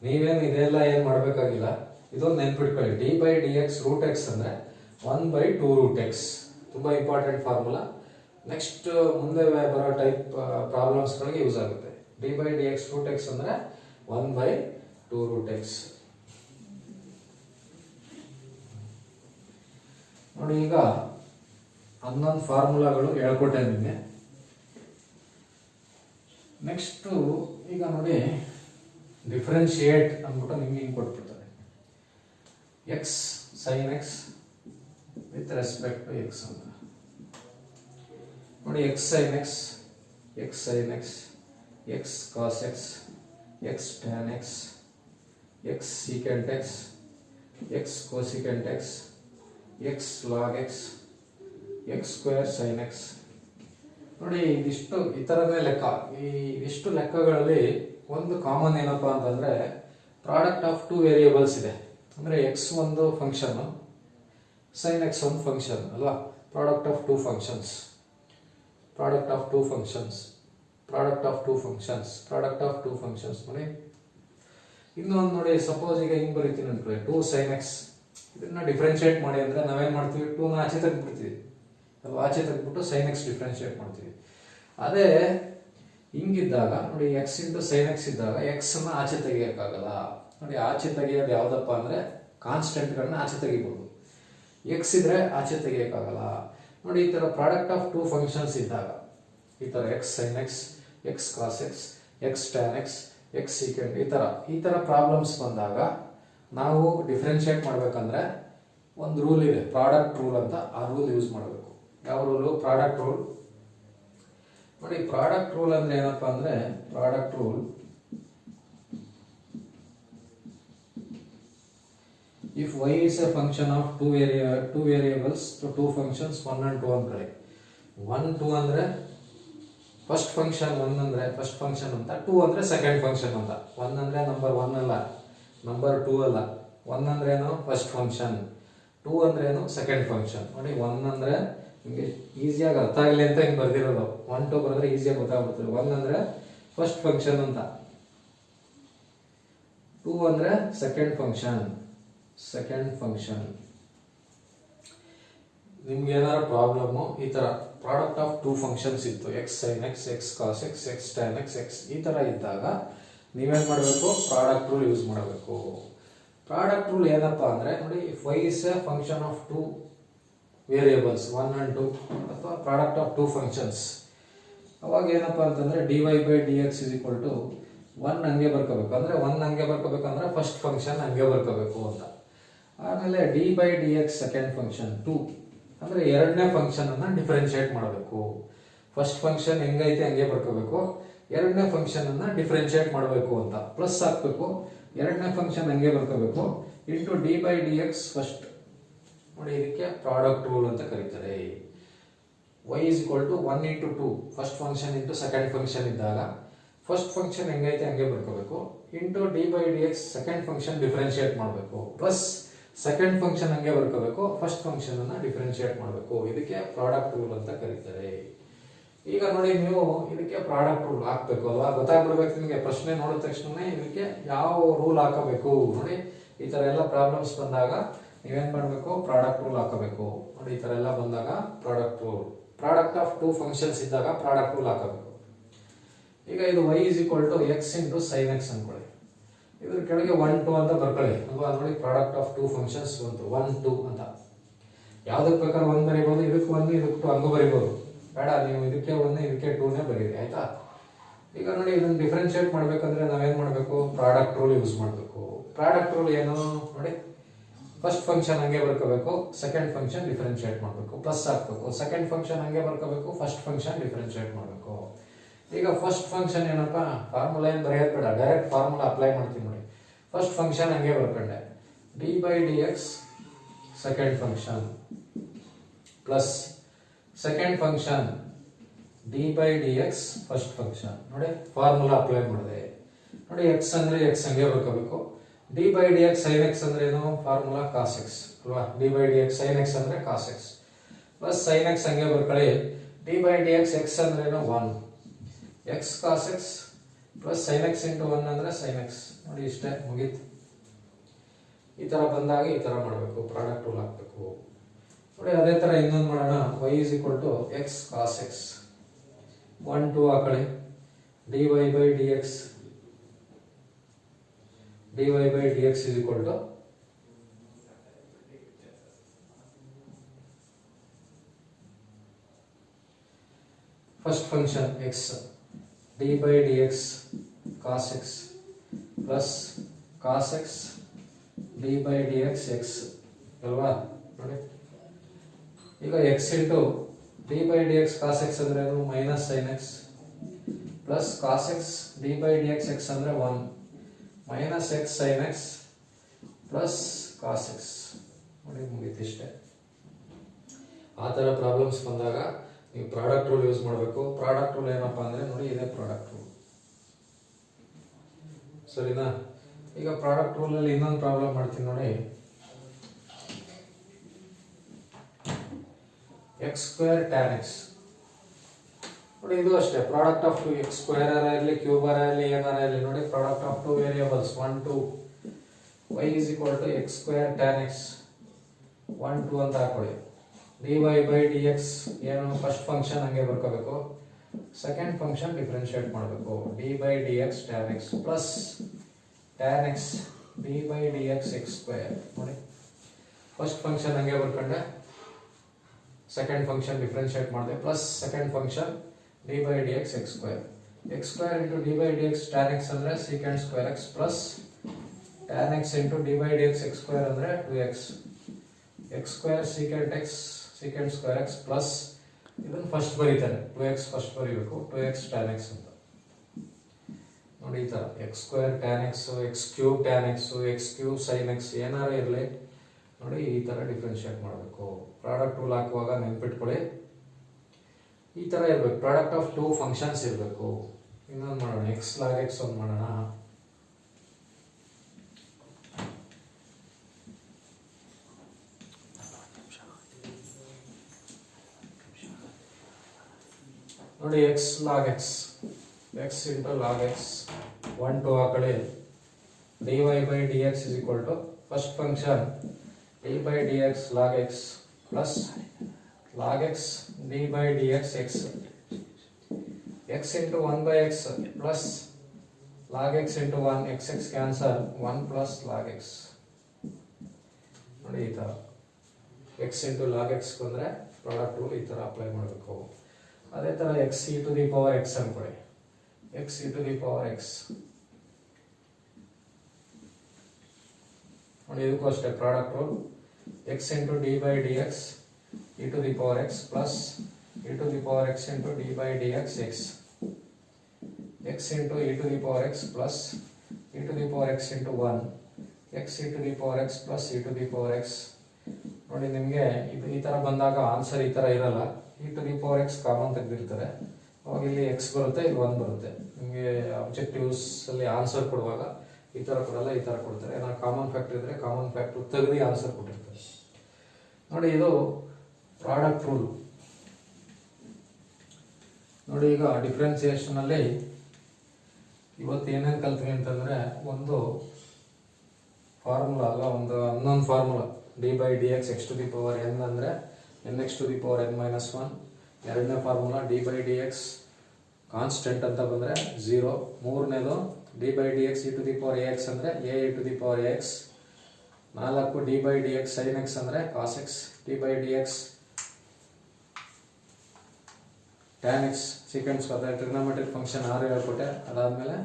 ನೀವೇನು ಇದೆಲ್ಲ ಏನ್ ಮಾಡ್ಬೇಕಾಗಿಲ್ಲ, ಇದೊಂದು ನೆನ್ಪಿಟ್ಕೊಳ್ಳಿ. D by D x root x ಅಂದ್ರೆ 1/2 ರೂಟ್ ಎಕ್ಸ್. ತುಂಬಾ ಇಂಪಾರ್ಟೆಂಟ್ ಫಾರ್ಮುಲಾ. ನೆಕ್ಸ್ಟ್ ಮುಂದೆ ಬರೋ ಟೈಪ್ ಪ್ರಾಬ್ಲಮ್ಸ್ ಗಳಿಗೆ ಯೂಸ್ ಆಗುತ್ತೆ. D by D x root x ಅಂದ್ರೆ 1/2 ರೂಟ್ ಎಕ್ಸ್. ನೋಡಿ ಈಗ 11 ಫಾರ್ಮುಲಾಗಳು ಹೇಳ್ಕೊಟ್ಟೆ ನಿಮಗೆ. ನೆಕ್ಸ್ಟ್ ಈಗ ನೋಡಿ ಡಿಫರೆನ್ಶಿಯೇಟ್ ಅಂದ್ಬಿಟ್ಟು ನಿಮ್ಗೆ ಹಿಂಗೆ ಕೊಟ್ಬಿಡ್ತಾರೆ. X sine x with respect to x ಅಂತ ನೋಡಿ. X sine x, x sine x, x cos x, x tan x, x secant x, x cosecant x, x log x, x square sine x. ನೋಡಿ ಇದಿಷ್ಟು ಈ ತರನೇ ಲೆಕ್ಕ. ಈ ಇಷ್ಟು ಲೆಕ್ಕಗಳಲ್ಲಿ ಒಂದು ಕಾಮನ್ ಏನಪ್ಪಾ ಅಂತಂದ್ರೆ ಪ್ರಾಡಕ್ಟ್ ಆಫ್ 2 ವೇರಿಯೇಬಲ್ಸ್ ಇದೆ. ಅಂದ್ರೆ ಎಕ್ಸ್ ಒಂದು ಫಂಕ್ಷನ್, ಸೈನ್ ಎಕ್ಸ್ ಒಂದು ಫಂಕ್ಷನ್ ಅಲ್ವಾ. Product of 2 functions, product of 2 functions, product of 2 functions, product of 2 functions. ನೋಡಿ ಇನ್ನೊಂದು ನೋಡಿ, ಸಪೋಸ್ ಈಗ ಹಿಂಗ್ ಬರೀತೀನಿ ಅನ್ಕೊಳ್ಳಿ, 2 ಸೈನ್ ಎಕ್ಸ್. ಇದನ್ನ ಡಿಫ್ರೆನ್ಶಿಯೇಟ್ ಮಾಡಿ ಅಂದ್ರೆ ನಾವೇನ್ ಮಾಡ್ತೀವಿ, 2 ನ ಆಚೆ ತೆಗೆದ್ಬಿಡ್ತೀವಿ ಅಲ್ವಾ. ಆಚೆ ತೆಗೆದ್ಬಿಟ್ಟು ಸೈನ್ ಎಕ್ಸ್ ಡಿಫ್ರೆನ್ಶಿಯೇಟ್ ಮಾಡ್ತೀವಿ. ಅದೇ ಹಿಂಗಿದ್ದಾಗ ನೋಡಿ, ಎಕ್ಸ್ ಇಂಟು ಸೈನ್ ಎಕ್ಸ್ ಇದ್ದಾಗ ಎಕ್ಸ್ ನ ಆಚೆ ತೆಗಿಯಕ್ಕಾಗಲ್ಲ. ನೋಡಿ ಆಚೆ ತೆಗಿಯೋದು ಯಾವ್ದಪ್ಪ ಅಂದ್ರೆ ಕಾನ್ಸ್ಟೆಂಟ್ ಗಳನ್ನ ಆಚೆ ತೆಗಿಬಹುದು. ಎಕ್ಸ್ ಇದ್ರೆ ಆಚೆ ತೆಗಿಯೋಕ್ಕಾಗಲ್ಲ ನೋಡಿ. ಈ ತರ ಪ್ರಾಡಕ್ಟ್ ಆಫ್ ಟೂ ಫಂಕ್ಷನ್ಸ್ ಇದ್ದಾಗ ಈ ತರ x sine x, x cos x, x tan x, x secant ಈ ತರ ಪ್ರಾಬ್ಲಮ್ಸ್ ಬಂದಾಗ ನಾವು ಡಿಫ್ರೆನ್ಶಿಯೇಟ್ ಮಾಡ್ಬೇಕಂದ್ರೆ ಒಂದು ರೂಲ್ ಇದೆ, ಪ್ರಾಡಕ್ಟ್ ರೂಲ್ ಅಂತ. ಆ ರೂಲ್ ಯೂಸ್ ಮಾಡಬೇಕು. ಯಾವ ರೂಲು? Product rule. ನೋಡಿ ಪ್ರಾಡಕ್ಟ್ ರೂಲ್ ಅಂದ್ರೆ ಏನಪ್ಪಾ ಅಂದ್ರೆ, product rule if y is a function of two variables, so two functions 1 and 2 ಅಂದ್ಕೊಳ್ಳಿ. 1 2 ಅಂದ್ರೆ ಫಸ್ಟ್ ಫಂಕ್ಷನ್, 1 ಅಂದ್ರೆ ಫಸ್ಟ್ ಫಂಕ್ಷನ್ ಅಂತ, 2 ಅಂದ್ರೆ ಸೆಕೆಂಡ್ ಫಂಕ್ಷನ್ ಅಂತ. 1 ಅಂದ್ರೆ ನಂಬರ್ 1 ಅಲ್ಲ, ನಂಬರ್ 2 ಅಲ್ಲ. 1 ಅಂದ್ರೆ ಏನು? First function. 2 ಅಂದ್ರೆ ಏನು? Second function. ನೋಡಿ 1 ಅಂದ್ರೆ ನಿಮಗೆ ಈಸಿಯಾಗಿ ಅರ್ಥ ಆಗಲಿ ಅಂತ ಹಿಂಗೆ ಬರ್ದಿರೋದು. 1 2 ಬರೆದ್ರೆ ಈಸಿಯಾಗಿ ಗೊತ್ತಾಗ್ಬಿಡ್ತದೆ. 1 ಅಂದ್ರೆ ಫಸ್ಟ್ ಫಂಕ್ಷನ್ ಅಂತ, 2 ಅಂದ್ರೆ ಸೆಕೆಂಡ್ ಫಂಕ್ಷನ್. ನಿಮ್ಗೆ ಏನಾದ್ರು ಪ್ರಾಬ್ಲಮ್ಮು ಈ ತರ ಪ್ರಾಡಕ್ಟ್ ಆಫ್ ಟೂ ಫಂಕ್ಷನ್ಸ್ ಇತ್ತು, x sine x, x cos x, x tan x, x ಈ ತರ ಇದ್ದಾಗ ನೀವೇನ್ ಮಾಡಬೇಕು? ಪ್ರಾಡಕ್ಟ್ ರೂಲ್ ಯೂಸ್ ಮಾಡಬೇಕು. ಪ್ರಾಡಕ್ಟ್ ರೂಲ್ ಏನಪ್ಪಾ ಅಂದ್ರೆ ನೋಡಿ, if y is a function of two variables 1 and 2 ಅಥವಾ ಪ್ರಾಡಕ್ಟ್ ಆಫ್ ಟೂ ಫಂಕ್ಷನ್ಸ್, ಅವಾಗ ಏನಪ್ಪಾ ಅಂತಂದ್ರೆ dy by dx is equal to 1 ಹಂಗೆ ಬರ್ಕೋಬೇಕು. ಅಂದ್ರೆ 1 ಹಂಗೆ ಬರ್ಕೋಬೇಕಂದ್ರೆ ಫಸ್ಟ್ ಫಂಕ್ಷನ್ ಹಂಗೆ ಬರ್ಕೋಬೇಕು ಅಂತ. ಆಮೇಲೆ D by D x second function 2 ಅಂದ್ರೆ ಎರಡನೇ ಫಂಕ್ಷನ್ ಅನ್ನ ಡಿಫರೆನ್ಶಿಯೇಟ್ ಮಾಡಬೇಕು. ಫಸ್ಟ್ ಫಂಕ್ಷನ್ ಹೆಂಗೈತೆ ಹಂಗೆ ಬರ್ಕೋಬೇಕು, ಎರಡನೇ ಫಂಕ್ಷನ್ ಅನ್ನ ಡಿಫರೆನ್ಶಿಯೇಟ್ ಮಾಡಬೇಕು ಅಂತ ಪ್ಲಸ್ ಹಾಕ್ಬೇಕು. ಎರಡನೇ ಫಂಕ್ಷನ್ ಹಂಗೆ ಬರ್ಕೋಬೇಕು into d by D x first. ನೋಡಿ ಇದಕ್ಕೆ ಪ್ರಾಡಕ್ಟ್ ರೂಲ್ ಅಂತ ಕರೀತಾರೆ. y is equal to 1 into 2 first function into second function ಇದ್ದಾಗ ಫಸ್ಟ್ ಫಂಕ್ಷನ್ ಹೆಂಗೈತೆ ಹಂಗೆ ಬರ್ಕೋಬೇಕು into d by D x second function differentiate ಮಾಡಬೇಕು ಪ್ಲಸ್ ಸೆಕೆಂಡ್ ಫಂಕ್ಷನ್ ಹಂಗೆ ಬರ್ಕೋಬೇಕು, ಫಸ್ಟ್ ಫಂಕ್ಷನ್ ಅನ್ನ ಡಿಫರೆನ್ಶಿಯೇಟ್ ಮಾಡಬೇಕು. ಇದಕ್ಕೆ ಪ್ರಾಡಕ್ಟ್ ರೂಲ್ ಅಂತ ಕರೀತಾರೆ. ಈಗ ನೋಡಿ ನೀವು ಇದಕ್ಕೆ ಪ್ರಾಡಕ್ಟ್ ರೂಲ್ ಹಾಕ್ಬೇಕು ಅಲ್ವಾ, ಗೊತ್ತಾಗ್ಬಿಡ್ಬೇಕು ನಿಮಗೆ. ಪ್ರಶ್ನೆ ನೋಡಿದ ತಕ್ಷಣ ಇದಕ್ಕೆ ಯಾವ ರೂಲ್ ಹಾಕಬೇಕು. ನೋಡಿ ಈ ತರ ಎಲ್ಲ ಪ್ರಾಬ್ಲಮ್ಸ್ ಬಂದಾಗ ನೀವೇನ್ ಮಾಡ್ಬೇಕು? ಪ್ರಾಡಕ್ಟ್ ರೂಲ್ ಹಾಕಬೇಕು. ನೋಡಿ ಈ ತರ ಎಲ್ಲ ಬಂದಾಗ product rule, product of two functions ಇದ್ದಾಗ ಪ್ರಾಡಕ್ಟ್ ರೂಲ್ ಹಾಕಬೇಕು. ಈಗ ಇದು y is equal to x into sin x ಅನ್ಕೊಳ್ಳಿ. ಇದ್ರ ಕೆಳಗೆ 1 2 ಅಂತ ಬರ್ಕೊಳ್ಳಿ ಅಲ್ವಾ. ನೋಡಿ ಪ್ರಾಡಕ್ಟ್ ಆಫ್ ಟೂ ಫಂಕ್ಷನ್ಸ್ ಬಂತು 1 2 ಅಂತ. ಯಾವ್ದಕ್ಕೆ ಬೇಕಾದ್ರೆ 1 ಬರೀಬಹುದು, ಇದಕ್ಕೆ 1 ಇದಕ್ಕೆ 2 ಹಂಗೂ ಬರೀಬಹುದು. ಬೇಡ ನೀವು ಇದಕ್ಕೆ 1 ಇದಕ್ಕೆ 2ನೇ ಬರೀರಿ ಆಯ್ತಾ. ಈಗ ನೋಡಿ ಇದನ್ನ ಡಿಫರೆನ್ಶಿಯೇಟ್ ಮಾಡ್ಬೇಕಂದ್ರೆ ನಾವೇನ್ ಮಾಡ್ಬೇಕು? ಪ್ರಾಡಕ್ಟ್ ರೂಲ್ ಯೂಸ್ ಮಾಡಬೇಕು. ಪ್ರಾಡಕ್ಟ್ ರೂಲ್ ಏನು ನೋಡಿ, ಫಸ್ಟ್ ಫಂಕ್ಷನ್ ಹಂಗೆ ಬರ್ಕೋಬೇಕು, ಸೆಕೆಂಡ್ ಫಂಕ್ಷನ್ ಡಿಫರೆನ್ಶಿಯೇಟ್ ಮಾಡಬೇಕು, ಪ್ಲಸ್ ಹಾಕ್ಬೇಕು. ಸೆಕೆಂಡ್ ಫಂಕ್ಷನ್ ಹಂಗೆ ಬರ್ಕೋಬೇಕು, ಫಸ್ಟ್ ಫಂಕ್ಷನ್ ಡಿಫರೆನ್ಶಿಯೇಟ್ ಮಾಡಬೇಕು. ಈಗ ಫಸ್ಟ್ ಫಂಕ್ಷನ್ ಏನಪ್ಪಾ, ಫಾರ್ಮುಲಾ ಏನು ಬರೆಯೋದು ಬೇಡ, ಡೈರೆಕ್ಟ್ ಫಾರ್ಮುಲಾ ಅಪ್ಲೈ ಮಾಡ್ತೀನಿ ನೋಡಿ. ಫಸ್ಟ್ ಫಂಕ್ಷನ್ ಹಂಗೆ ಬರ್ಕೊಂಡೆ, d by D x second function plus second function d by D x first function. ನೋಡಿ ಫಾರ್ಮುಲಾ ಅಪ್ಲೈ ಮಾಡಿದೆ. ನೋಡಿ ಎಕ್ಸ್ ಅಂದ್ರೆ ಎಕ್ಸ್ ಹಂಗೆ ಬರ್ಕೋಬೇಕು, d by D X sine X ಅಂದ್ರೆ ಏನು? ಫಾರ್ಮುಲಾ ಕಾಸ್ ಎಕ್ಸ್ ಅಲ್ವಾ. D by D X sine X ಅಂದ್ರೆ cos x plus sine x ಹಂಗೆ ಬರ್ಕೊಳ್ಳಿ. D by D X X ಅಂದ್ರೆ ಏನು? 1 x cos x plus sine X into 1 ಅಂದ್ರೆ sign x. ನೋಡಿ ಇಷ್ಟೇ ಮುಗೀತು. ಈ ತರ ಬಂದಾಗ ಈ ತರ ಮಾಡಬೇಕು, ಪ್ರಾಡಕ್ಟ್ ರೂಲ್ ಹಾಕಬೇಕು. ನೋಡಿ ಅದೇ ತರ ಇನ್ನೊಂದು ಮಾಡೋಣ. y is equal to x cos x 1 2 ಹಾಕೊಳ್ಳಿ. dy by dx is equal to first function x d by dx cos x plus cos x d by dx x ಅಲ್ವಾ. ನೋಡಿ ಈಗ x into d by dx cos x ಅಂದ್ರೆ ಏನು? Minus sin x plus cos x d by dx x ಅಂದ್ರೆ 1 minus x sin x plus cos x. ನೋಡಿ ಮುಗೀತು ಇಷ್ಟೇ. ಆ ಥರ ಪ್ರಾಬ್ಲಮ್ಸ್ ಬಂದಾಗ ನೀವು ಪ್ರಾಡಕ್ಟ್ ರೂಲ್ ಯೂಸ್ ಮಾಡಬೇಕು. ಪ್ರಾಡಕ್ಟ್ ರೂಲ್ ಏನಪ್ಪಾ ಅಂದ್ರೆ ನೋಡಿ ಇದೇ ಪ್ರಾಡಕ್ಟ್ ರೂಲ್, ಸರಿನಾ. ಈಗ ಪ್ರಾಡಕ್ಟ್ ರೂಲ್ ಅಲ್ಲಿ ಇನ್ನೊಂದು ಪ್ರಾಬ್ಲಮ್ ಮಾಡ್ತೀನಿ ನೋಡಿ. X square tan x. ನೋಡಿ ಇದು ಅಷ್ಟೇ, product of two x square ಇರಲಿ ಕ್ಯೂಬ್ ಇರಲಿ ಏನಾರ ಇರಲಿ. ನೋಡಿ product of two variables 1 2 y is equal to x square tan x 1 2 ಅಂತ ಹಾಕೊಳ್ಳಿ. dy by dx ಏನು? ಫಸ್ಟ್ ಫಂಕ್ಷನ್ ಹಂಗೆ ಬರ್ಕೋಬೇಕು, ಸೆಕೆಂಡ್ ಫಂಕ್ಷನ್ ಡಿಫರೆನ್ಶಿಯೇಟ್ ಮಾಡಬೇಕು. dy by dx tan x plus tan x dy by dx x square. ನೋಡಿ first function ಹಂಗೆ ಬರ್ಕೊಂಡೆ, second function differentiate ಮಾಡಿದೆ, plus second function d by D X x square into d by D X tan x ಅಂದರೆ secant square x plus tan x into d by D X x square ಅಂದರೆ 2x x square secant square x plus ಇದನ್ನು first ಬರೀತಾರೆ 2x first ಬರೀಬೇಕು 2x tan X ಅಂತ ನೋಡಿ. ಈ ಥರ x square tan x x cube tan x x cube sine x ಏನಾರು ಇರಲಿ ನೋಡಿ ಈ ಥರ ಡಿಫ್ರೆನ್ಶಿಯೇಟ್ ಮಾಡಬೇಕು. ಪ್ರಾಡಕ್ಟ್ ರೂಲ್ ಹಾಕುವಾಗ ನೆನ್ಪಿಟ್ಕೊಳ್ಳಿ ಈ ಥರ ಇರಬೇಕು. ಪ್ರಾಡಕ್ಟ್ ಆಫ್ ಟೂ ಫಂಕ್ಷನ್ಸ್ ಇರಬೇಕು. ಇನ್ನೊಂದು ಮಾಡೋಣ, ಎಕ್ಸ್ ಲಾಗ್ ಎಕ್ಸ್ ಒಂದು ಮಾಡೋಣ. ನೋಡಿ X log x X into log X 1 2 ಆ ಕಡೆ dy by dx is equal to first function d by dx log x plus log x d by dx x x into 1 by x plus log x into 1 x cancel 1 plus log x ನೋಡಿ ಈ ಥರ x into log x ಬಂದರೆ product rule ಈ ಥರ apply ಮಾಡಬೇಕು. ಅದೇ ಥರ x e to the power x ಅನ್ಕೊಳ್ಳಿ, x e to the power x ನೋಡಿ ಇದಕ್ಕೂ ಅಷ್ಟೇ product rule x into d by dx e to the power x plus e to the power x into d by dx x x into e to the power x plus e to the power x into 1 x e to the power x plus e to the power x ನೋಡಿ ನಿಮಗೆ ಇದು ಈ ಥರ ಬಂದಾಗ answer ಈ ಥರ ಇರಲ್ಲ. e to the power x common ತೆಗೆದಿರ್ತಾರೆ, ಅವಾಗ ಇಲ್ಲಿ x ಬರುತ್ತೆ, ಇಲ್ಲಿ 1 ಬರುತ್ತೆ. ನಿಮಗೆ ಆಬ್ಜೆಕ್ಟಿವ್ಸ್ ಅಲ್ಲಿ ಆನ್ಸರ್ ಕೊಡುವಾಗ ಈ ಥರ ಕೊಡಲ್ಲ, ಈ ಥರ ಕೊಡ್ತಾರೆ. ಏನಾದ್ರು ಕಾಮನ್ ಫ್ಯಾಕ್ಟರ್ ಇದ್ರೆ ಕಾಮನ್ ಫ್ಯಾಕ್ಟರ್ ತೆಗೆದು ಆನ್ಸರ್ ಕೊಟ್ಟಿರ್ತಾರೆ. ನೋಡಿ ಇದು ಪ್ರಾಡಕ್ಟ್ ರೂಲ್. ನೋಡಿ ಈಗ ಡಿಫ್ರೆನ್ಸಿಯೇಷನ್ ಅಲ್ಲಿ ಇವತ್ತು ಏನೇನು ಕಲ್ತೀವಿ ಅಂತಂದ್ರೆ ಒಂದು ಫಾರ್ಮುಲಾ ಅಲ್ಲ, ಒಂದು ಅನ್ನೊಂದು formula d by D X X to the power n ಅಂದರೆ n X to the power N minus 1. ಎರಡನೇ formula d by D X constant ಅಂತ ಬಂದರೆ 0. ಮೂರನೇದು d by D X E to the power A x ಅಂದರೆ a E to the power A x. 4 d by D X sine x ಅಂದರೆ cos X. D by D X tan x secant square trigonometric function 6 ಹೇಳ್ಕೊಟ್ಟೆ. ಅದಾದಮೇಲೆ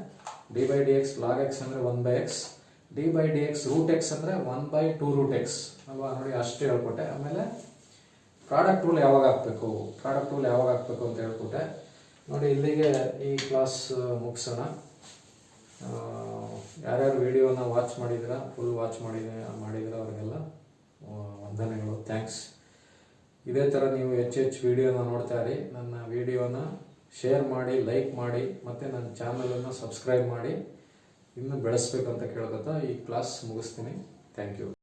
d by D x log x ಅಂದರೆ 1 by x. D by D x root x ಅಂದರೆ 1 by 2 root x ಅಲ್ವಾ, ನೋಡಿ ಅಷ್ಟು ಹೇಳ್ಕೊಟ್ಟೆ. ಆಮೇಲೆ product rule ಯಾವಾಗ ಹಾಕಬೇಕು ಅಂತ ಹೇಳ್ಕೊಟ್ಟೆ. ನೋಡಿ ಇಲ್ಲಿಗೆ ಈ ಕ್ಲಾಸ್ ಮುಗಿಸೋಣ. ಯಾರ್ಯಾರು ವಿಡಿಯೋನ ವಾಚ್ ಮಾಡಿದ್ದೀರಾ, ಫುಲ್ ವಾಚ್ ಮಾಡಿದ್ದೀರಾ ಅವರಿಗೆಲ್ಲ ವಂದನೆಗಳು, ಥ್ಯಾಂಕ್ಸ್. ಇದೇ ಥರ ನೀವು ಹೆಚ್ಚು ವಿಡಿಯೋನ ನೋಡ್ತಾ ಇರಿ. ನನ್ನ ವಿಡಿಯೋನ ಶೇರ್ ಮಾಡಿ, ಲೈಕ್ ಮಾಡಿ, ಮತ್ತು ನನ್ನ ಚಾನಲನ್ನು ಸಬ್ಸ್ಕ್ರೈಬ್ ಮಾಡಿ ಇನ್ನೂ ಬೆಳೆಸ್ಬೇಕಂತ ಕೇಳ್ಕೊತಾ ಈ ಕ್ಲಾಸ್ ಮುಗಿಸ್ತೀನಿ. Thank you.